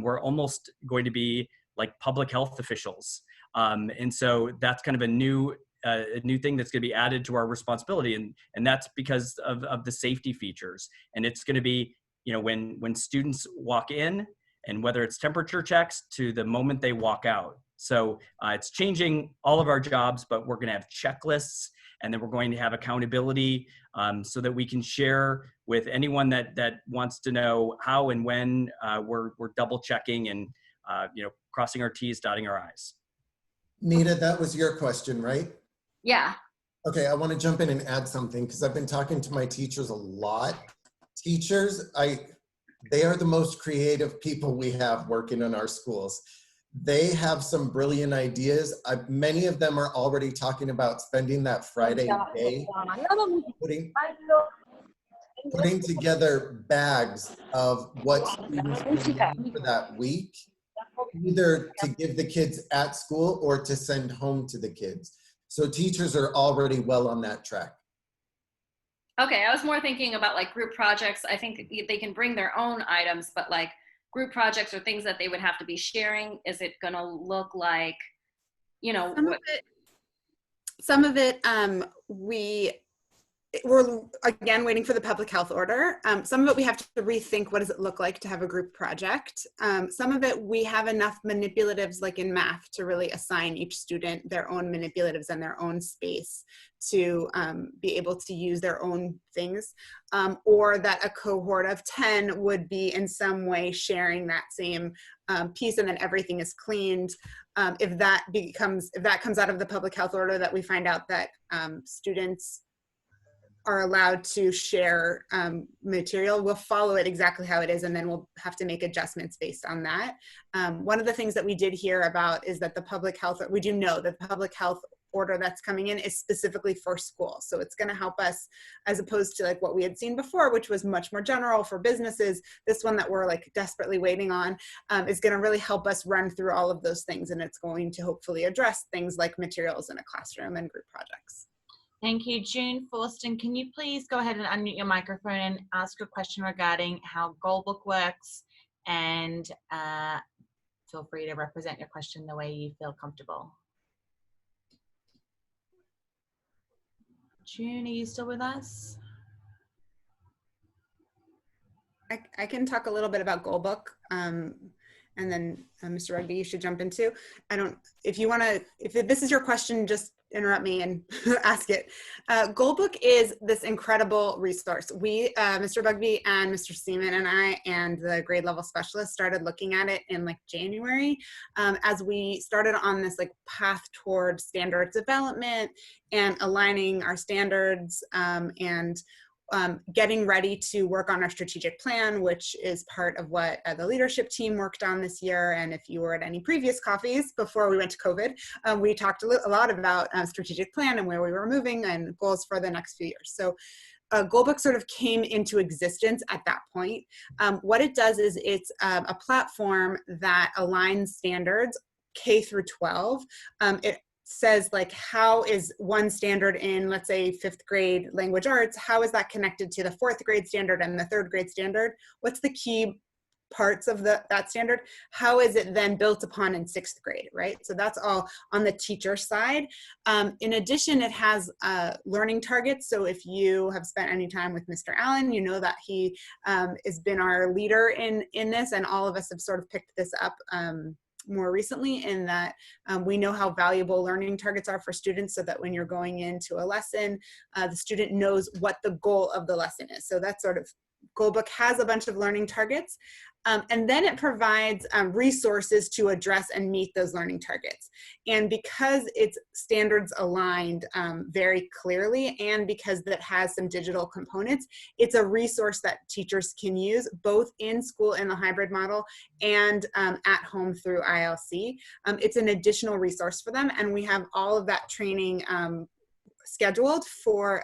We're almost going to be like public health officials. And so that's kind of a new a new thing that's going to be added to our responsibility, and that's because of the safety features. And it's going to be, you know, when students walk in, and whether it's temperature checks to the moment they walk out. So it's changing all of our jobs, but we're going to have checklists, and then we're going to have accountability so that we can share with anyone that wants to know how and when we're double checking and you know, crossing our T's, dotting our I's. Nita, that was your question, right? Yeah. Okay, I want to jump in and add something because I've been talking to my teachers a lot. Teachers, they are the most creative people we have working in our schools. They have some brilliant ideas. Many of them are already talking about spending that Friday day putting together bags of what students will need for that week, either to give the kids at school or to send home to the kids. So teachers are already well on that track. Okay, I was more thinking about like group projects. I think they can bring their own items, but like group projects or things that they would have to be sharing, is it going to look like, you know, some of it we're again waiting for the public health order. Some of it we have to rethink, what does it look like to have a group project. Some of it we have enough manipulatives like in math to really assign each student their own manipulatives and their own space to be able to use their own things, or that a cohort of 10 would be in some way sharing that same piece, and then everything is cleaned. If that comes out of the public health order, that we find out that students are allowed to share material, we'll follow it exactly how it is, and then we'll have to make adjustments based on that. One of the things that we did hear about is that the public health, we do know that the public health order that's coming in is specifically for school. So it's going to help us, as opposed to like what we had seen before, which was much more general for businesses. This one that we're like desperately waiting on is going to really help us run through all of those things, and it's going to hopefully address things like materials in a classroom and group projects. Thank you. June Forston, can you please go ahead and unmute your microphone and ask a question regarding how Goalbook works, and feel free to represent your question the way you feel comfortable. June, are you still with us? I can talk a little bit about Goalbook, and then Mr. Rugby, you should jump into. If you want to, if this is your question, just interrupt me and ask it. Goalbook is this incredible resource. We, Mr. Bugby and Mr. Seaman and I and the grade level specialist started looking at it in like January, as we started on this like path toward standards development and aligning our standards, and getting ready to work on our strategic plan, which is part of what the leadership team worked on this year. And if you were at any previous coffees before we went to COVID, we talked a lot about strategic plan and where we were moving and goals for the next few years. So Goalbook sort of came into existence at that point. What it does is it's a platform that aligns standards K through 12. It says like, how is one standard in, let's say, 5th grade language arts, how is that connected to the 4th grade standard and the 3rd grade standard? What's the key parts of that standard? How is it then built upon in 6th grade, right? So that's all on the teacher side. In addition, it has learning targets. So if you have spent any time with Mr. Allen, you know that he has been our leader in this, and all of us have sort of picked this up more recently, in that we know how valuable learning targets are for students, so that when you're going into a lesson, the student knows what the goal of the lesson is. So that's sort of, Goalbook has a bunch of learning targets, and then it provides resources to address and meet those learning targets. And because it's standards aligned very clearly, and because that has some digital components, it's a resource that teachers can use both in school in the hybrid model and at home through ILC. It's an additional resource for them, and we have all of that training scheduled for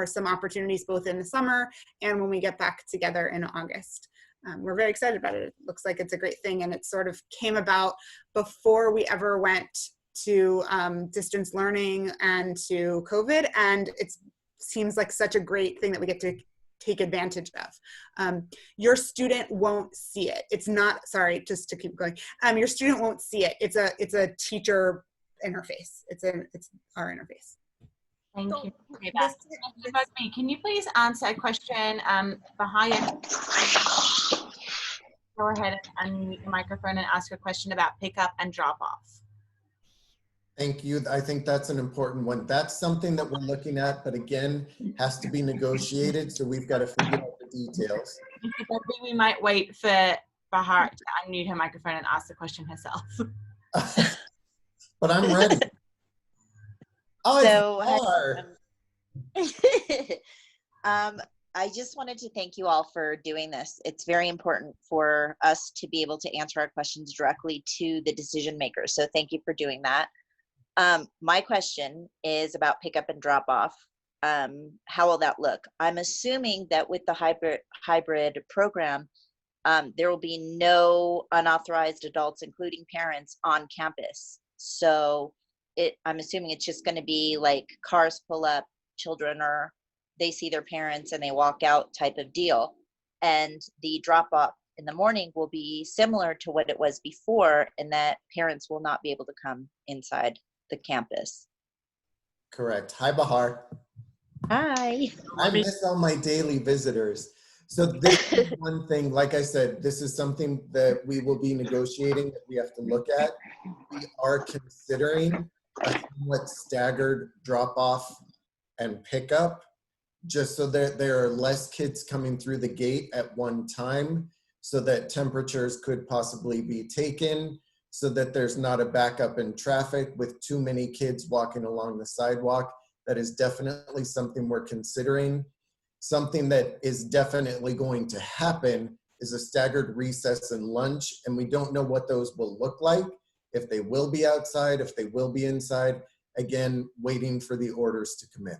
some opportunities both in the summer and when we get back together in August. We're very excited about it. It looks like it's a great thing, and it sort of came about before we ever went to distance learning and to COVID, and it seems like such a great thing that we get to take advantage of. Your student won't see it. It's not, sorry, just to keep going. Your student won't see it. It's a teacher interface. It's our interface. Thank you. Can you please answer a question? Bahaya, go ahead and unmute your microphone and ask a question about pickup and drop off. Thank you. I think that's an important one. That's something that we're looking at, but again, has to be negotiated. So we've got to figure out the details. We might wait for Bahar to unmute her microphone and ask the question herself. But I'm ready. Oh, I just wanted to thank you all for doing this. It's very important for us to be able to answer our questions directly to the decision makers. So thank you for doing that. My question is about pickup and drop off. How will that look? I'm assuming that with the hybrid program, there will be no unauthorized adults, including parents, on campus. So I'm assuming it's just going to be like cars pull up, children they see their parents and they walk out type of deal. And the drop off in the morning will be similar to what it was before, in that parents will not be able to come inside the campus. Correct. Hi, Bahar. Hi. I miss all my daily visitors. So this is one thing, like I said, this is something that we will be negotiating, that we have to look at. We are considering a somewhat staggered drop off and pickup, just so that there are less kids coming through the gate at one time, so that temperatures could possibly be taken, so that there's not a backup in traffic with too many kids walking along the sidewalk. That is definitely something we're considering. Something that is definitely going to happen is a staggered recess and lunch, and we don't know what those will look like, if they will be outside, if they will be inside. Again, waiting for the orders to come in.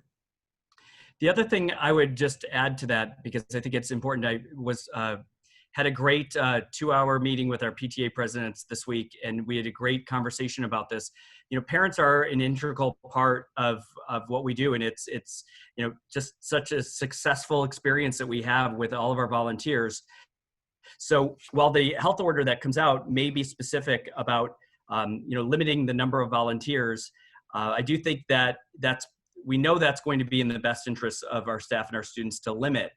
The other thing I would just add to that, because I think it's important, I was had a great 2-hour meeting with our PTA presidents this week, and we had a great conversation about this. You know, parents are an integral part of what we do, and it's you know, just such a successful experience that we have with all of our volunteers. So while the health order that comes out may be specific about you know, limiting the number of volunteers, I do think that we know that's going to be in the best interest of our staff and our students to limit.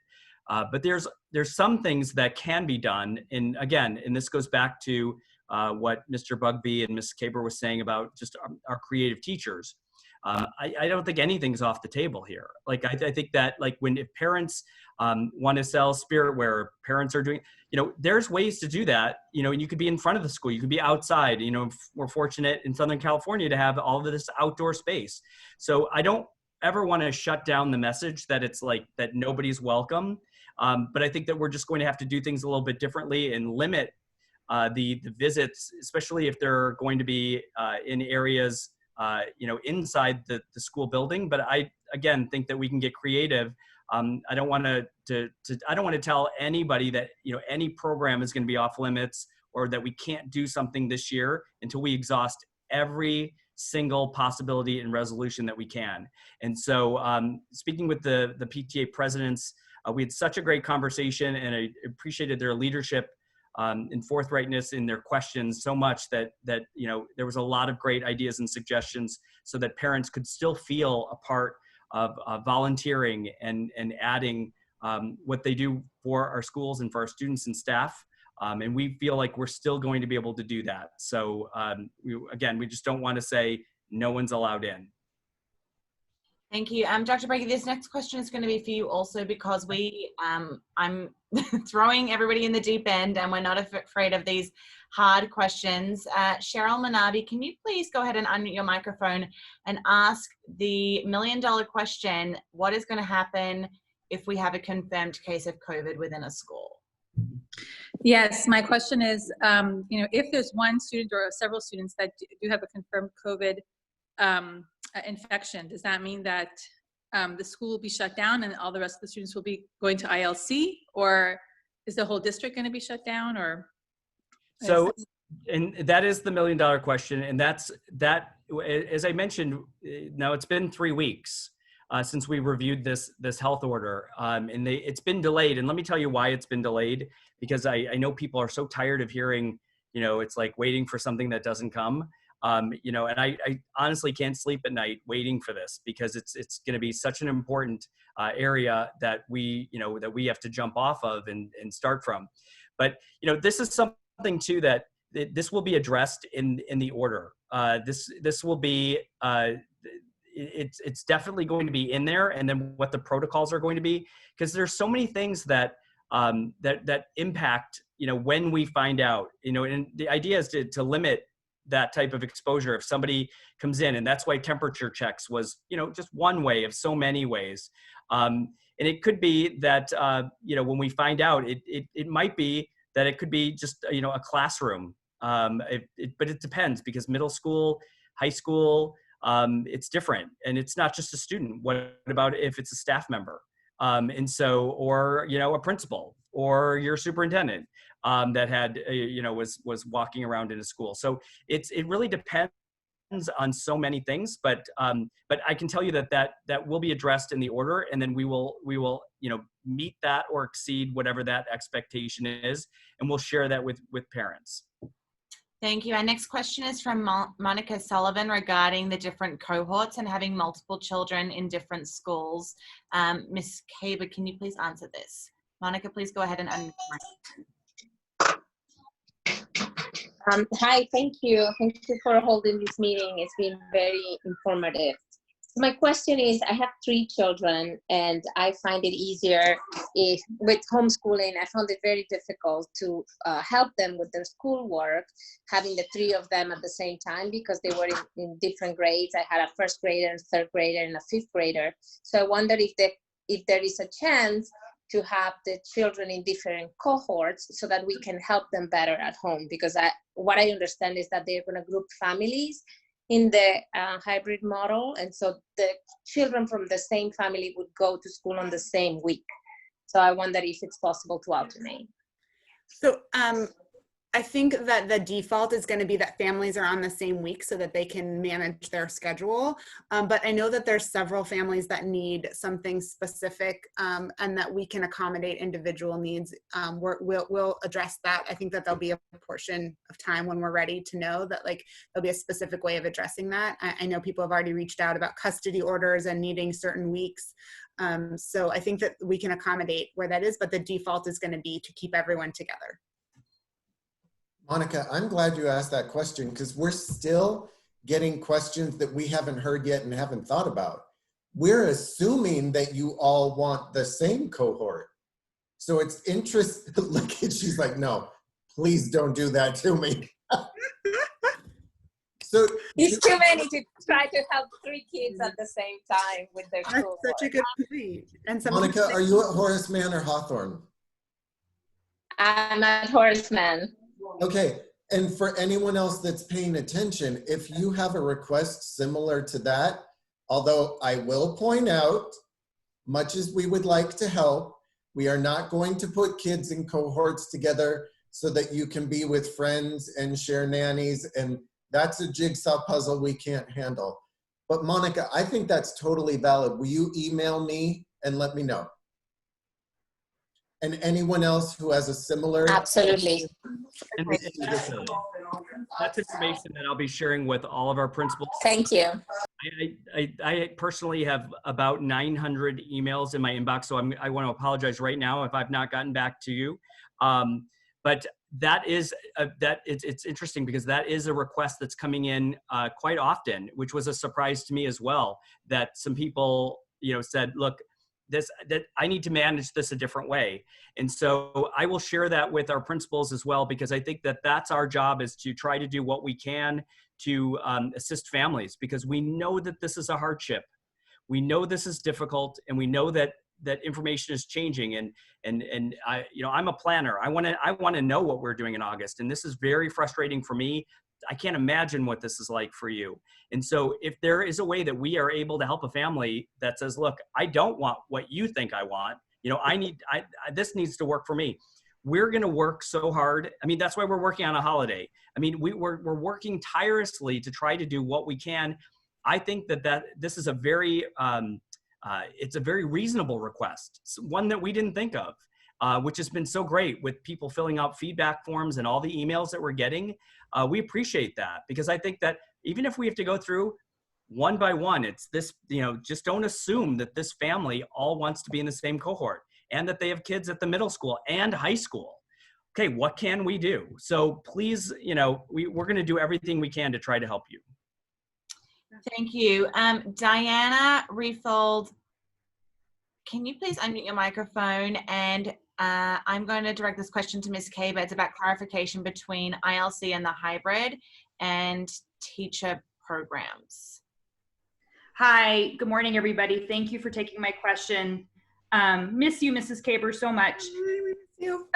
But there's some things that can be done. And again, and this goes back to what Mr. Bugbee and Ms. Caber was saying about just our creative teachers. I don't think anything's off the table here. Like, I think that, like, when if parents want to sell spiritware, parents are doing, you know, there's ways to do that. You know, and you could be in front of the school, you could be outside. You know, we're fortunate in Southern California to have all of this outdoor space. So I don't ever want to shut down the message that it's like that nobody's welcome. But I think that we're just going to have to do things a little bit differently and limit the visits, especially if they're going to be in areas, you know, inside the school building. But I, again, think that we can get creative. I don't want to tell anybody that, you know, any program is going to be off limits or that we can't do something this year until we exhaust every single possibility and resolution that we can. And so speaking with the PTA presidents, we had such a great conversation, and I appreciated their leadership and forthrightness in their questions so much that you know, there was a lot of great ideas and suggestions so that parents could still feel a part of volunteering and adding what they do for our schools and for our students and staff. And we feel like we're still going to be able to do that. So again, we just don't want to say no one's allowed in. Thank you. Dr. Brady, this next question is going to be for you also, because I'm throwing everybody in the deep end and we're not afraid of these hard questions. Cheryl Manabi, can you please go ahead and unmute your microphone and ask the million-dollar question: what is going to happen if we have a confirmed case of COVID within a school? Yes, my question is, you know, if there's one student or several students that do have a confirmed COVID infection, does that mean that the school will be shut down and all the rest of the students will be going to ILC, or is the whole district going to be shut down? Or so, and that is the million-dollar question, and that's as I mentioned. Now it's been 3 weeks since we reviewed this health order, and it's been delayed. And let me tell you why it's been delayed, because I know people are so tired of hearing, you know, it's like waiting for something that doesn't come. You know, and I honestly can't sleep at night waiting for this, because it's going to be such an important area that we have to jump off of and start from. But, you know, this is something too that this will be addressed in the order. This will be, it's definitely going to be in there, and then what the protocols are going to be, because there's so many things that that impact, you know, when we find out, you know, and the idea is to limit that type of exposure if somebody comes in. And that's why temperature checks was, you know, just one way of so many ways. And it could be that, you know, when we find out, it might be that it could be just, you know, a classroom. But it depends, because middle school, high school, it's different. And it's not just a student. What about if it's a staff member? And so, or, you know, a principal or your superintendent that had, you know, was walking around in a school. So it really depends on so many things, but I can tell you that will be addressed in the order, and then we will, you know, meet that or exceed whatever that expectation is, and we'll share that with parents. Thank you. Our next question is from Monica Sullivan regarding the different cohorts and having multiple children in different schools. Ms. Kaber, can you please answer this? Monica, please go ahead and unmute. Hi, thank you. Thank you for holding this meeting. It's been very informative. My question is, I have 3 children, and I find it easier with homeschooling. I found it very difficult to help them with their schoolwork, having the 3 of them at the same time, because they were in different grades. I had a first grader, a third grader, and a fifth grader. So I wonder if there is a chance to have the children in different cohorts so that we can help them better at home, because what I understand is that they're going to group families in the hybrid model, and so the children from the same family would go to school on the same week. So I wonder if it's possible to alternate. So I think that the default is going to be that families are on the same week so that they can manage their schedule. But I know that there's several families that need something specific, and that we can accommodate individual needs. We'll address that. I think that there'll be a portion of time when we're ready to know that, like, there'll be a specific way of addressing that. I know people have already reached out about custody orders and needing certain weeks. So I think that we can accommodate where that is, but the default is going to be to keep everyone together. Monica, I'm glad you asked that question, because we're still getting questions that we haven't heard yet and haven't thought about. We're assuming that you all want the same cohort. So it's interesting. Look, she's like, no, please don't do that to me. So it's too many to try to help 3 kids at the same time with their schoolwork. That's such a good point. And Monica, are you at Horace Mann or Hawthorne? I'm at Horace Mann. Okay, and for anyone else that's paying attention, if you have a request similar to that, although I will point out, much as we would like to help, we are not going to put kids in cohorts together so that you can be with friends and share nannies, and that's a jigsaw puzzle we can't handle. But Monica, I think that's totally valid. Will you email me and let me know? And anyone else who has a similar... Absolutely. And that's information that I'll be sharing with all of our principals. Thank you. I personally have about 900 emails in my inbox, so I want to apologize right now if I've not gotten back to you. But that is it's interesting, because that is a request that's coming in quite often, which was a surprise to me as well, that some people, you know, said, look, that I need to manage this a different way. And so I will share that with our principals as well, because I think that that's our job, is to try to do what we can to assist families, because we know that this is a hardship. We know this is difficult, and we know that information is changing, and I, you know, I'm a planner. I want to know what we're doing in August, and this is very frustrating for me. I can't imagine what this is like for you. And so if there is a way that we are able to help a family that says, look, I don't want what you think I want, you know, this needs to work for me. We're going to work so hard. I mean, that's why we're working on a holiday. I mean, we're working tirelessly to try to do what we can. I think that this is a very, it's a very reasonable request. It's one that we didn't think of. Which has been so great with people filling out feedback forms and all the emails that we're getting. We appreciate that, because I think that even if we have to go through one by one, it's this, you know, just don't assume that this family all wants to be in the same cohort and that they have kids at the middle school and high school. Okay, what can we do? So please, you know, we're going to do everything we can to try to help you. Thank you. Diana Refold, can you please unmute your microphone? And I'm going to direct this question to Ms. Kaber. It's about clarification between ILC and the hybrid and teacher programs. Hi, good morning, everybody. Thank you for taking my question. Miss you, Mrs. Kaber, so much. We miss you.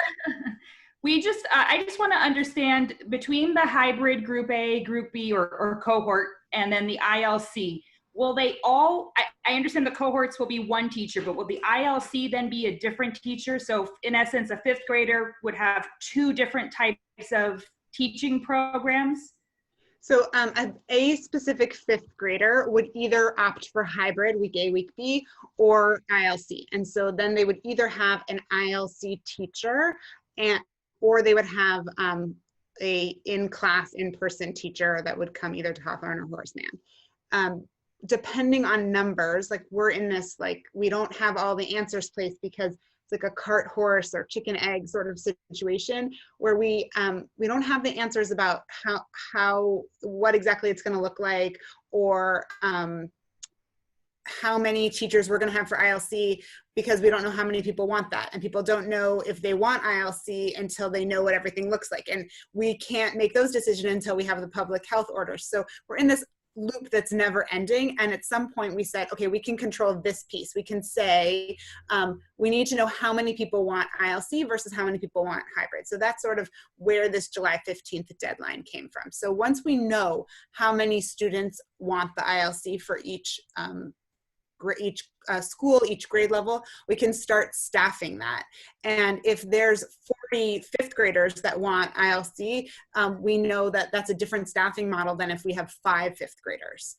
I just want to understand between the hybrid group A, group B, or cohort, and then the ILC, will they all, I understand the cohorts will be one teacher, but will the ILC then be a different teacher? So in essence, a fifth grader would have two different types of teaching programs? So a specific fifth grader would either opt for hybrid, week A, week B, or ILC. And so then they would either have an ILC teacher or they would have a in-class, in-person teacher that would come either to Hawthorne or Horace Mann. Depending on numbers, like we're in this, like we don't have all the answers placed because it's like a cart horse or chicken egg sort of situation where we don't have the answers about what exactly it's going to look like, or how many teachers we're going to have for ILC, because we don't know how many people want that, and people don't know if they want ILC until they know what everything looks like, and we can't make those decisions until we have the public health orders. So we're in this loop that's never ending, and at some point we said, okay, we can control this piece. We can say we need to know how many people want ILC versus how many people want hybrid. So that's sort of where this July 15th deadline came from. So once we know how many students want the ILC for each school, each grade level, we can start staffing that. And if there's 40 fifth graders that want ILC, we know that that's a different staffing model than if we have 5 fifth graders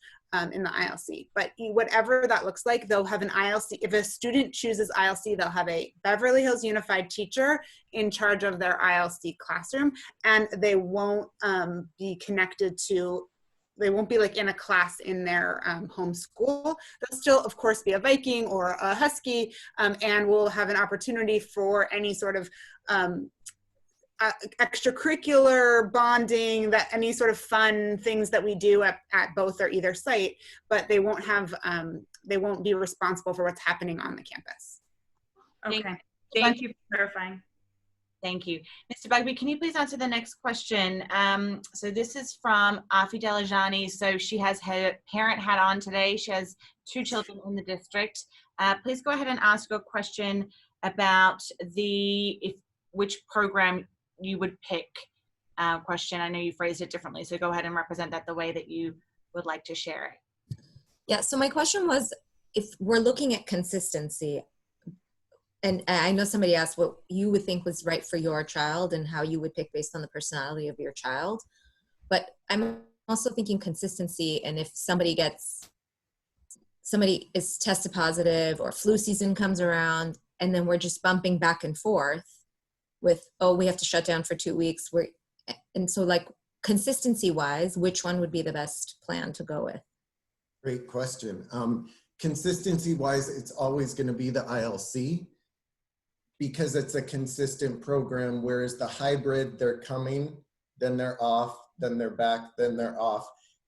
in the ILC. But whatever that looks like, they'll have an ILC. If a student chooses ILC, they'll have a Beverly Hills Unified teacher in charge of their ILC classroom, and they won't be connected to, they won't be like in a class in their home school. They'll still, of course, be a Viking or a Husky, and we'll have an opportunity for any sort of extracurricular bonding, that any sort of fun things that we do at both or either site, but they won't have, they won't be responsible for what's happening on the campus. Okay, thank you for clarifying. Thank you. Mr. Bugby, can you please answer the next question? So this is from Afi Delajani. So she has her parent hat on today. She has 2 children in the district. Please go ahead and ask a question about which program you would pick question. I know you phrased it differently, so go ahead and represent that the way that you would like to share it. Yeah, so my question was, if we're looking at consistency, and I know somebody asked what you would think was right for your child and how you would pick based on the personality of your child. But I'm also thinking consistency, and if somebody is tested positive or flu season comes around, and then we're just bumping back and forth with, oh, we have to shut down for 2 weeks. And so like consistency wise, which one would be the best plan to go with? Great question. Consistency wise, it's always going to be the ILC, because it's a consistent program, whereas the hybrid, they're coming, then they're off, then they're back, then they're off.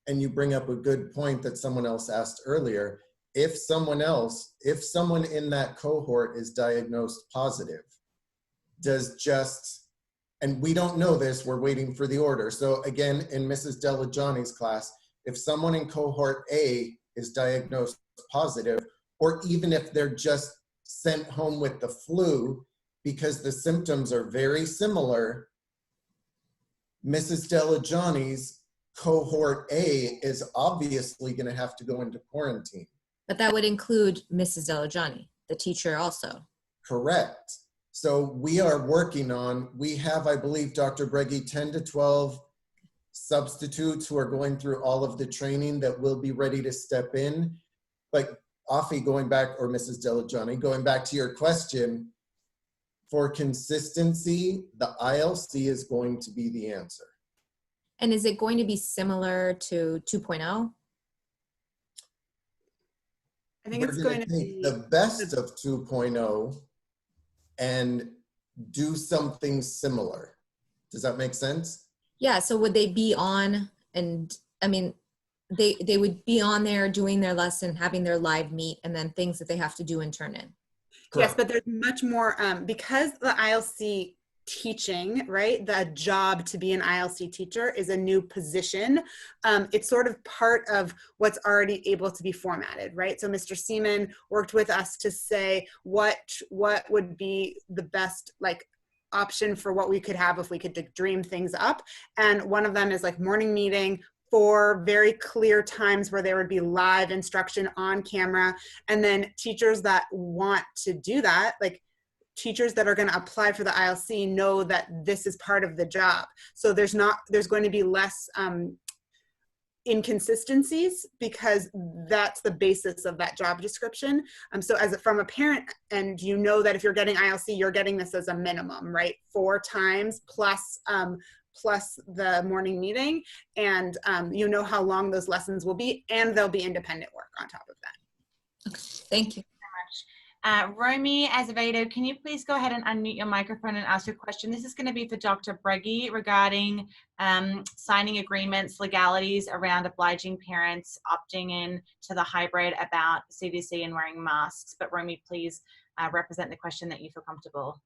And you bring up a good point that someone else asked earlier. If someone in that cohort is diagnosed positive, and we don't know this, we're waiting for the order. So again, in Mrs. Delajani's class, if someone in cohort A is diagnosed positive, or even if they're just sent home with the flu because the symptoms are very similar, Mrs. Delajani's cohort A is obviously going to have to go into quarantine. But that would include Mrs. Delajani, the teacher also. Correct. So we are working on, we have, I believe, Dr. Breggy, 10 to 12 substitutes who are going through all of the training that will be ready to step in. But Afi, going back, or Mrs. Delajani, going back to your question, for consistency, the ILC is going to be the answer. And is it going to be similar to 2.0? I think We're it's going going to to take be the best of 2.0 and do something similar. Does that make sense? Yeah, so would they be on, and I mean, they would be on there doing their lesson, having their live meet, and then things that they have to do and turn in. Yes, but there's much more, because the ILC teaching, right? The job to be an ILC teacher is a new position. It's sort of part of what's already able to be formatted, right? So Mr. Seaman worked with us to say what would be the best like option for what we could have if we could dream things up. And one of them is like morning meeting, 4 very clear times where there would be live instruction on camera. And then teachers that want to do that, like teachers that are going to apply for the ILC know that this is part of the job. So there's going to be less inconsistencies because that's the basis of that job description. So from a parent, and you know that if you're getting ILC, you're getting this as a minimum, right? 4 times plus the morning meeting, and you know how long those lessons will be, and there'll be independent work on top of that. Okay. Thank you. Romy Azevedo, can you please go ahead and unmute your microphone and ask your question? This is going to be for Dr. Breggy regarding signing agreements, legalities around obliging parents opting in to the hybrid about CDC and wearing masks. But Romy, please represent the question that you feel comfortable.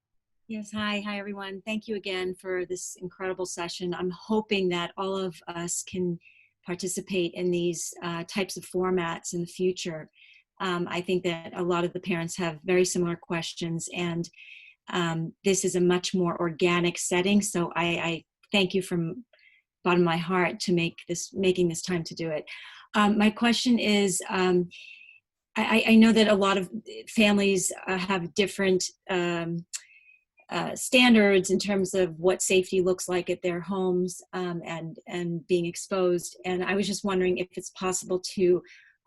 Yes, hi everyone. Thank you again for this incredible session. I'm hoping that all of us can participate in these types of formats in the future. I think that a lot of the parents have very similar questions, and this is a much more organic setting. So I thank you from the bottom of my heart to making this time to do it. My question is, I know that a lot of families have different standards in terms of what safety looks like at their homes and being exposed. And I was just wondering if it's possible to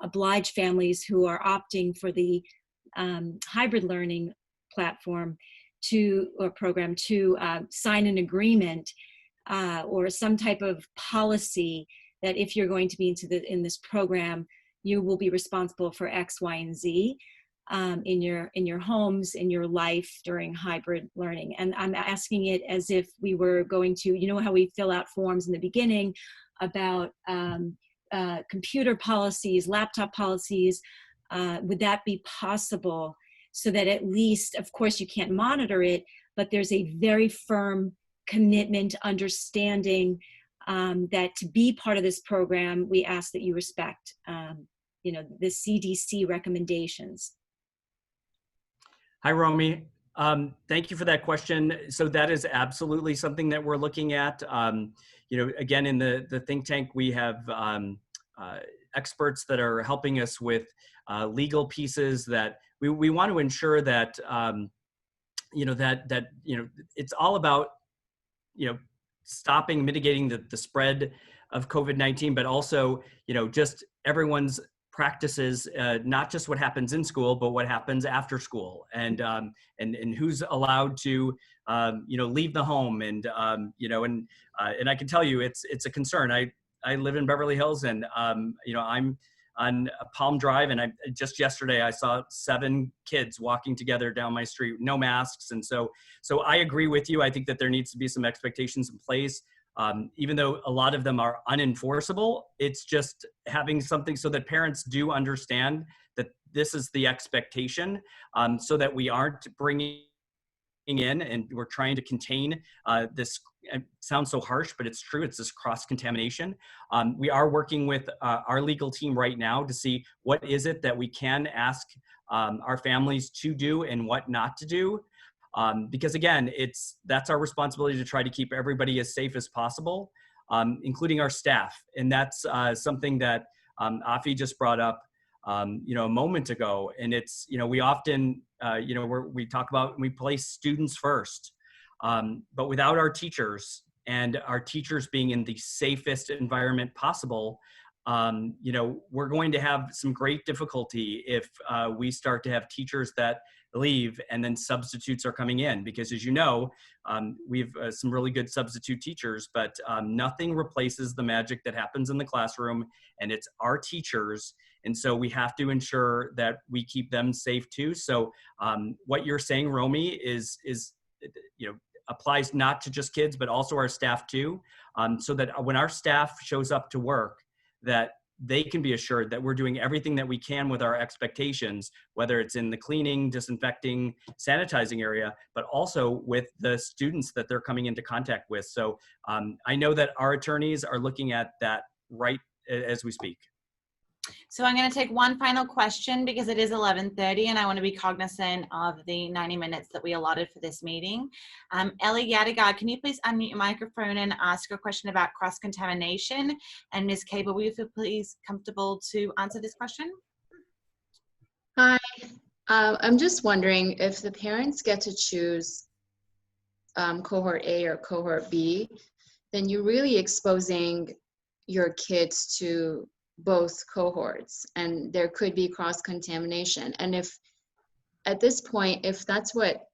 oblige families who are opting for the hybrid learning platform program to sign an agreement or some type of policy that if you're going to be in this program, you will be responsible for X, Y, and Z in your homes, in your life during hybrid learning. And I'm asking it as if we were going to, you know how we fill out forms in the beginning about computer policies, laptop policies, would that be possible so that at least, of course you can't monitor it, but there's a very firm commitment, understanding that to be part of this program, we ask that you respect the CDC recommendations. Hi, Romy. Thank you for that question. So that is absolutely something that we're looking at. Again, in the think tank, we have experts that are helping us with legal pieces that we want to ensure that, it's all about, stopping, mitigating the spread of COVID-19, but also, just everyone's practices, not just what happens in school, but what happens after school, and who's allowed to, leave the home, and I can tell you, it's a concern. I live in Beverly Hills, and I'm on Palm Drive, and just yesterday I saw 7 kids walking together down my street, no masks, and so I agree with you. I think that there needs to be some expectations in place. Even though a lot of them are unenforceable, it's just having something so that parents do understand that this is the expectation, so that we aren't bringing in, and we're trying to contain this. It sounds so harsh, but it's true. It's this cross-contamination. We are working with our legal team right now to see what is it that we can ask our families to do and what not to do. Because again, that's our responsibility to try to keep everybody as safe as possible, including our staff. And that's something that Afi just brought up, a moment ago. And it's, we often, we talk about, we place students first, but without our teachers, and our teachers being in the safest environment possible, we're going to have some great difficulty if we start to have teachers that leave, and then substitutes are coming in, because as you know, we have some really good substitute teachers, but nothing replaces the magic that happens in the classroom, and it's our teachers. And so we have to ensure that we keep them safe too. So what you're saying, Romy, is applies not to just kids, but also our staff too. So that when our staff shows up to work, that they can be assured that we're doing everything that we can with our expectations, whether it's in the cleaning, disinfecting, sanitizing area, but also with the students that they're coming into contact with. So I know that our attorneys are looking at that right as we speak. So I'm going to take one final question because it is 11:30 and I want to be cognizant of the 90 minutes that we allotted for this meeting. Ellie Yadigar, can you please unmute your microphone and ask a question about cross-contamination? And Ms. Cable, will you feel please comfortable to answer this question? Hi, I'm just wondering if the parents get to choose cohort A or cohort B, then you're really exposing your kids to both cohorts, and there could be cross-contamination. And if at this point, if that's what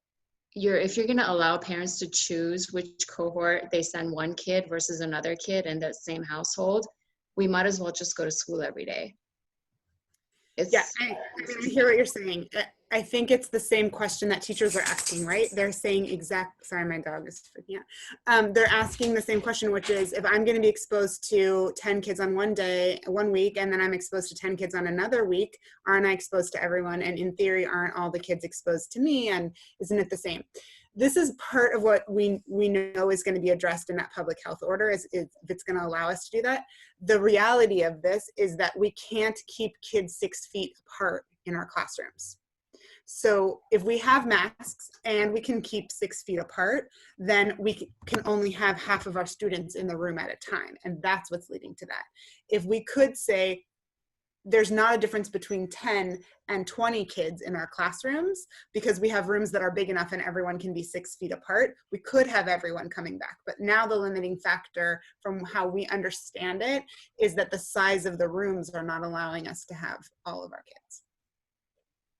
if you're going to allow parents to choose which cohort they send one kid versus another kid in that same household, we might as well just go to school every day. Yeah, I hear what you're saying. I think it's the same question that teachers are asking, right? They're saying sorry, my dog is freaking out. They're asking the same question, which is, if I'm going to be exposed to 10 kids on one week, and then I'm exposed to 10 kids on another week, aren't I exposed to everyone? And in theory, aren't all the kids exposed to me? And isn't it the same? This is part of what we know is going to be addressed in that public health order, is if it's going to allow us to do that. The reality of this is that we can't keep kids 6 feet apart in our classrooms. So if we have masks and we can keep 6 feet apart, then we can only have half of our students in the room at a time. And that's what's leading to that. If we could say, there's not a difference between 10 and 20 kids in our classrooms because we have rooms that are big enough and everyone can be 6 feet apart, we could have everyone coming back. But now the limiting factor from how we understand it is that the size of the rooms are not allowing us to have all of our kids.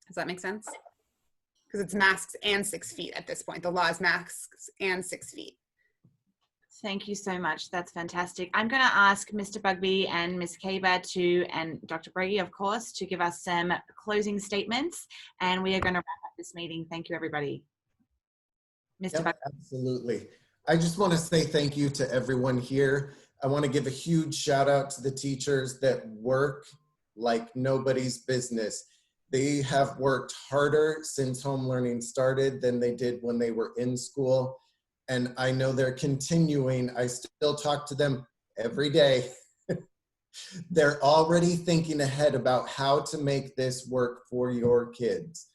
Does that make sense? Because it's masks and 6 feet at this point. The law is masks and 6 feet. Thank you so much. That's fantastic. I'm going to ask Mr. Bugby and Ms. Kaber and Dr. Brady, of course, to give us some closing statements, and we are going to wrap up this meeting. Thank you, everybody. Mr. Bugby. Absolutely. I just want to say thank you to everyone here. I want to give a huge shout out to the teachers that work like nobody's business. They have worked harder since home learning started than they did when they were in school. And I know they're continuing. I still talk to them every day. They're already thinking ahead about how to make this work for your kids.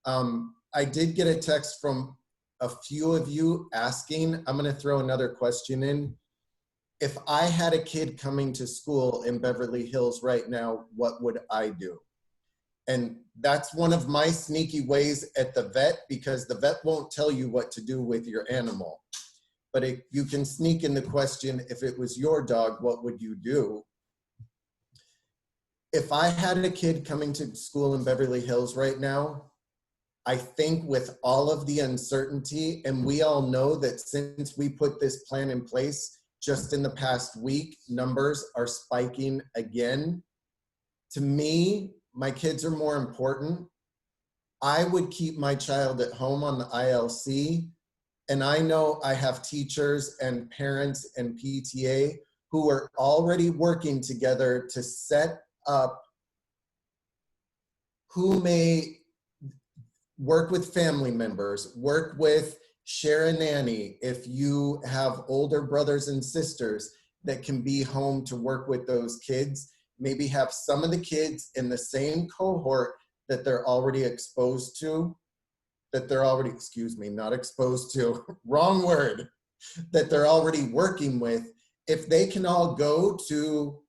I did get a text from a few of you asking, I'm going to throw another question in. If I had a kid coming to school in Beverly Hills right now, what would I do? And that's one of my sneaky ways at the vet, because the vet won't tell you what to do with your animal. But if you can sneak in the question, if it was your dog, what would you do? If I had a kid coming to school in Beverly Hills right now, I think with all of the uncertainty, and we all know that since we put this plan in place, just in the past week, numbers are spiking again. To me, my kids are more important. I would keep my child at home on the ILC. And I know I have teachers and parents and PTA who are already working together to set up who may work with family members, work with share a nanny if you have older brothers and sisters that can be home to work with those kids. Maybe have some of the kids in the same cohort that they're already exposed to, that they're already, excuse me, not exposed to, wrong word, that they're already working with. If they can all go to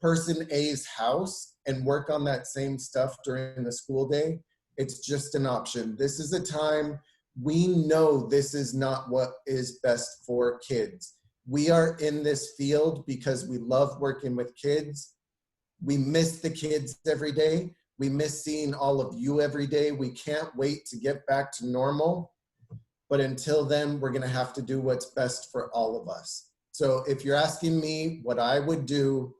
person A's house and work on that same stuff during the school day, it's just an option. This is a time, we know this is not what is best for kids. We are in this field because we love working with kids. We miss the kids every day. We miss seeing all of you every day. We can't wait to get back to normal. But until then, we're gonna have to do what's best for all of us. So if you're asking me what I would do,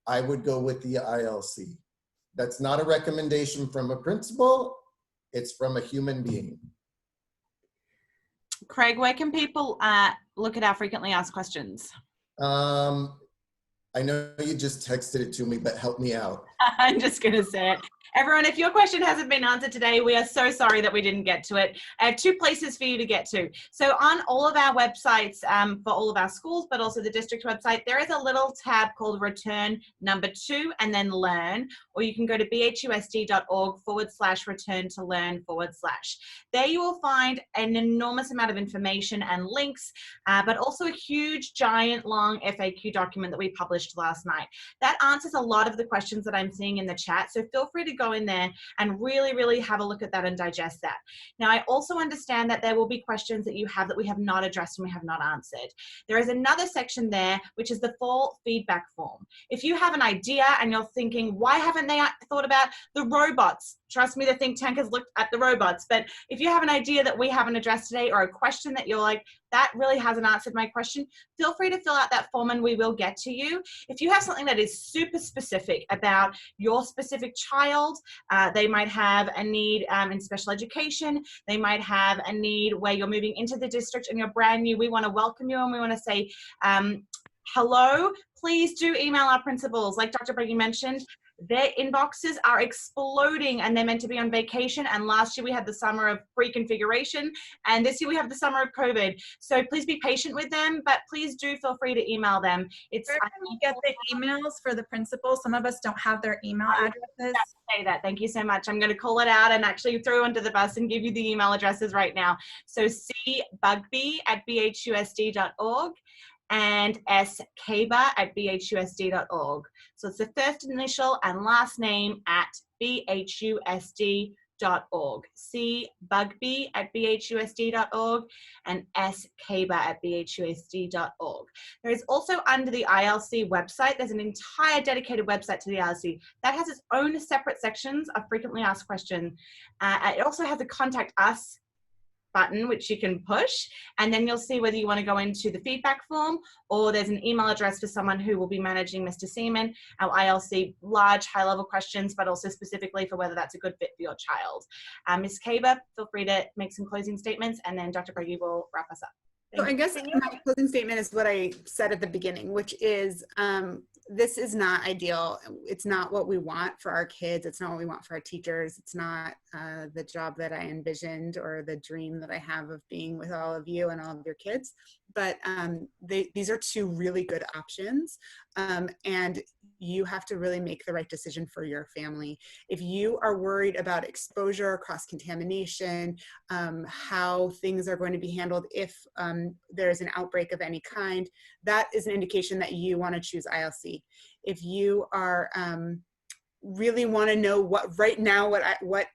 I would go with the ILC. That's not a recommendation from a principal, it's from a human being. Craig, where can people look at our frequently asked questions? I know you just texted it to me, but help me out. I'm just going to say it. Everyone, if your question hasn't been answered today, we are so sorry that we didn't get to it. I have 2 places for you to get to. So on all of our websites for all of our schools, but also the district website, there is a little tab called Return Number 2 and then Learn, or you can go to bhusd.org/return to learn/. There you will find an enormous amount of information and links, but also a huge, giant, long FAQ document that we published last night. That answers a lot of the questions that I'm seeing in the chat. So feel free to go in there and really have a look at that and digest that. Now, I also understand that there will be questions that you have that we have not addressed and we have not answered. There is another section there, which is the full feedback form. If you have an idea and you're thinking, why haven't they thought about the robots? Trust me, the think tank has looked at the robots. But if you have an idea that we haven't addressed today, or a question that you're like, that really hasn't answered my question, feel free to fill out that form and we will get to you. If you have something that is super specific about your specific child, they might have a need in special education, they might have a need where you're moving into the district and you're brand new, we want to welcome you and we want to say hello. Please do email our principals. Like Dr. Brady mentioned, their inboxes are exploding and they're meant to be on vacation. And last year we had the summer of pre-configuration and this year we have the summer of COVID. So please be patient with them, but please do feel free to email them. Where can we get the emails for the principals? Some of us don't have their email addresses. Say that. Thank you so much. I'm going to call it out and actually throw under the bus and give you the email addresses right now. So cbugby@bhusd.org. and skaba@bhusd.org. So it's the first initial and last name at bhusd.org. cbugby@bhusd.org and skaba@bhusd.org. There is also under the ILC website, there's an entire dedicated website to the ILC that has its own separate sections of frequently asked questions. It also has a contact us button which you can push, and then you'll see whether you want to go into the feedback form or there's an email address for someone who will be managing Mr. Seaman, our ILC large high-level questions, but also specifically for whether that's a good fit for your child. Ms. Kaba, feel free to make some closing statements and then Dr. Brady will wrap us up. So I guess my closing statement is what I said at the beginning, which is this is not ideal. It's not what we want for our kids. It's not what we want for our teachers. It's not the job that I envisioned or the dream that I have of being with all of you and all of your kids. But these are 2 really good options. And you have to really make the right decision for your family. If you are worried about exposure, cross-contamination, how things are going to be handled if there's an outbreak of any kind, that is an indication that you want to choose ILC. If you are really want to know what right now what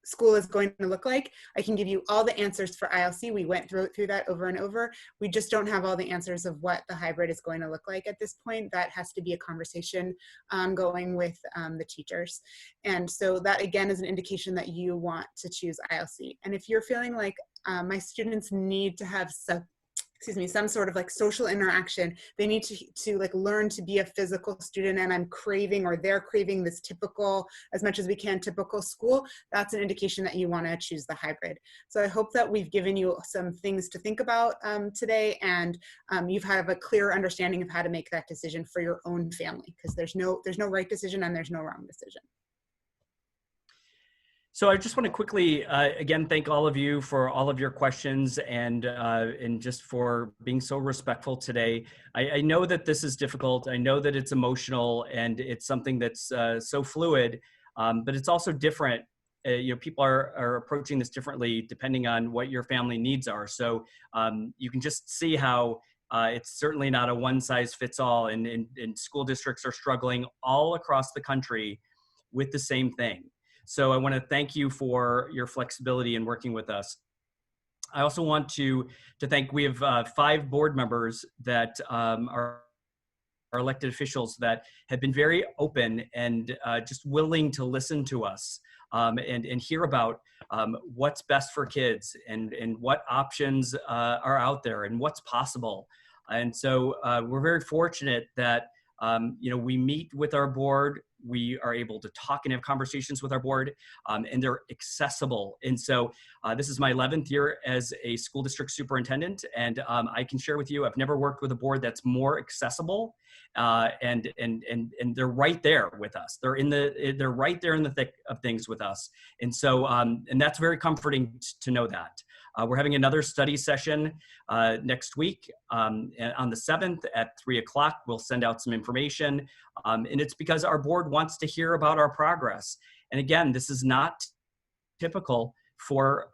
school is going to look like, I can give you all the answers for ILC. We went through that over and over. We just don't have all the answers of what the hybrid is going to look like at this point. That has to be a conversation ongoing with the teachers. And so that again is an indication that you want to choose ILC. And if you're feeling like my students need to have some sort of like social interaction, they need to like learn to be a physical student, and I'm craving, or they're craving, this typical, as much as we can, typical school, that's an indication that you want to choose the hybrid. So I hope that we've given you some things to think about today, and you've had a clear understanding of how to make that decision for your own family, because there's no right decision and there's no wrong decision. So I just want to quickly, again, thank all of you for all of your questions and just for being so respectful today. I know that this is difficult. I know that it's emotional and it's something that's so fluid, but it's also different. People are approaching this differently depending on what your family needs are. So you can just see how it's certainly not a one-size-fits-all, and school districts are struggling all across the country with the same thing. So I want to thank you for your flexibility in working with us. I also want to thank, we have 5 board members that are elected officials that have been very open and just willing to listen to us and hear about what's best for kids and what options are out there and what's possible. And so we're very fortunate that we meet with our board, we are able to talk and have conversations with our board, and they're accessible. And so this is my 11th year as a school district superintendent, and I can share with you, I've never worked with a board that's more accessible, and they're right there with us. They're right there in the thick of things with us. And so, and that's very comforting to know that. We're having another study session next week on the 7th at 3 o'clock. We'll send out some information, and it's because our board wants to hear about our progress. And again, this is not typical for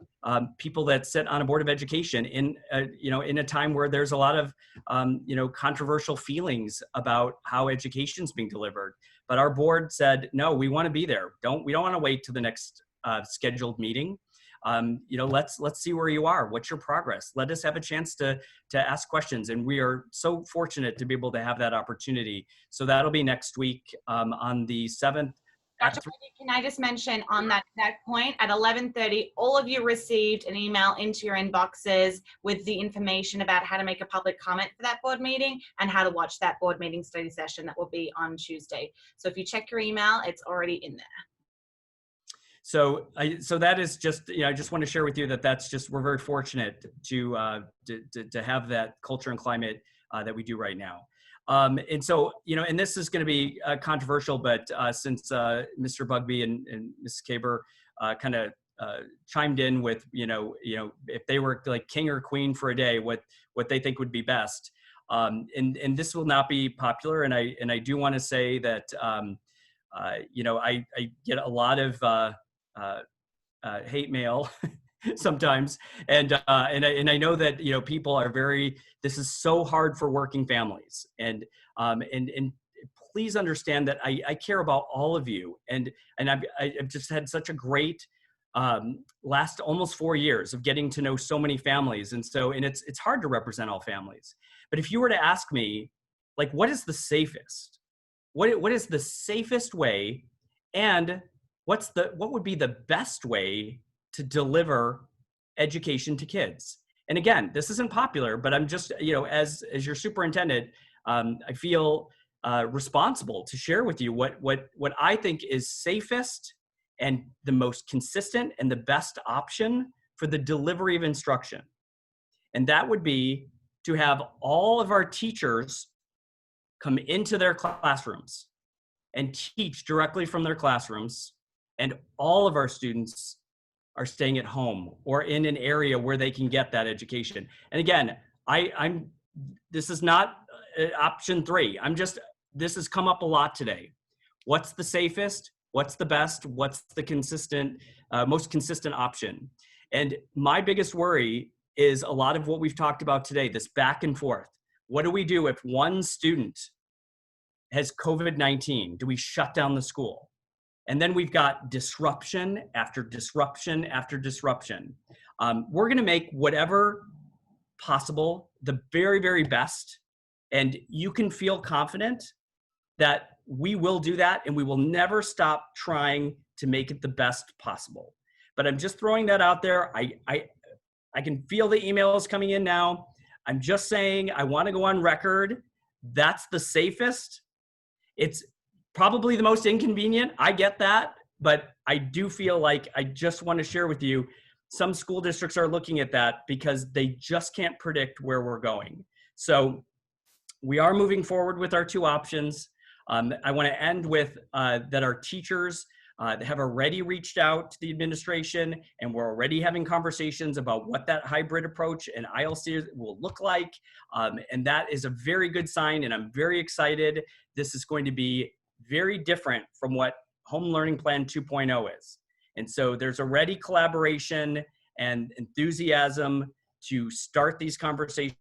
people that sit on a board of education in a time where there's a lot of controversial feelings about how education's being delivered. But our board said, no, we want to be there. We don't want to wait to the next scheduled meeting. Let's see where you are. What's your progress? Let us have a chance to ask questions. And we are so fortunate to be able to have that opportunity. So that'll be next week on the 7th. Dr. Brady, can I just mention on that point, at 11:30, all of you received an email into your inboxes with the information about how to make a public comment for that board meeting and how to watch that board meeting study session that will be on Tuesday. So if you check your email, it's already in there. So that is just, I just want to share with you that's just, we're very fortunate to have that culture and climate that we do right now. And so, and this is going to be controversial, but since Mr. Bugby and Mrs. Kaber kind of chimed in with, if they were like king or queen for a day, what they think would be best. And this will not be popular. And I do want to say that, I get a lot of hate mail sometimes. And I know that, people are this is so hard for working families. And please understand that I care about all of you. And I've just had such a great last almost 4 years of getting to know so many families. And it's hard to represent all families. But if you were to ask me, like, what is the safest? What is the safest way? And what would be the best way to deliver education to kids? And again, this isn't popular, but I'm just, as your superintendent, I feel responsible to share with you what I think is safest and the most consistent and the best option for the delivery of instruction. And that would be to have all of our teachers come into their classrooms and teach directly from their classrooms, and all of our students are staying at home or in an area where they can get that education. And again, this is not option 3. This has come up a lot today. What's the safest? What's the best? What's the consistent, most consistent option? And my biggest worry is a lot of what we've talked about today, this back and forth. What do we do if one student has COVID-19? Do we shut down the school? And then we've got disruption after disruption after disruption. We're going to make whatever possible the very, very best. And you can feel confident that we will do that, and we will never stop trying to make it the best possible. But I'm just throwing that out there. I can feel the emails coming in now. I'm just saying, I want to go on record. That's the safest. It's probably the most inconvenient. I get that, but I do feel like I just want to share with you, some school districts are looking at that because they just can't predict where we're going. So we are moving forward with our 2 options. I want to end with that our teachers have already reached out to the administration, and we're already having conversations about what that hybrid approach and ILC will look like. And that is a very good sign, and I'm very excited. This is going to be very different from what Home Learning Plan 2.0 is. And so there's already collaboration and enthusiasm to start these conversations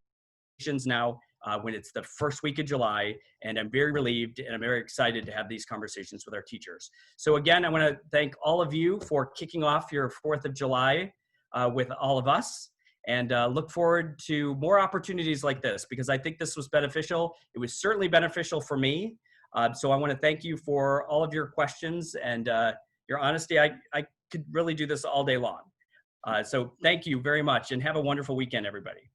now when it's the first week of July. And I'm very relieved and I'm very excited to have these conversations with our teachers. So again, I want to thank all of you for kicking off your 4th of July with all of us. and look forward to more opportunities like this, because I think this was beneficial. It was certainly beneficial for me. So I want to thank you for all of your questions and your honesty. I could really do this all day long. So thank you very much, and have a wonderful weekend, everybody.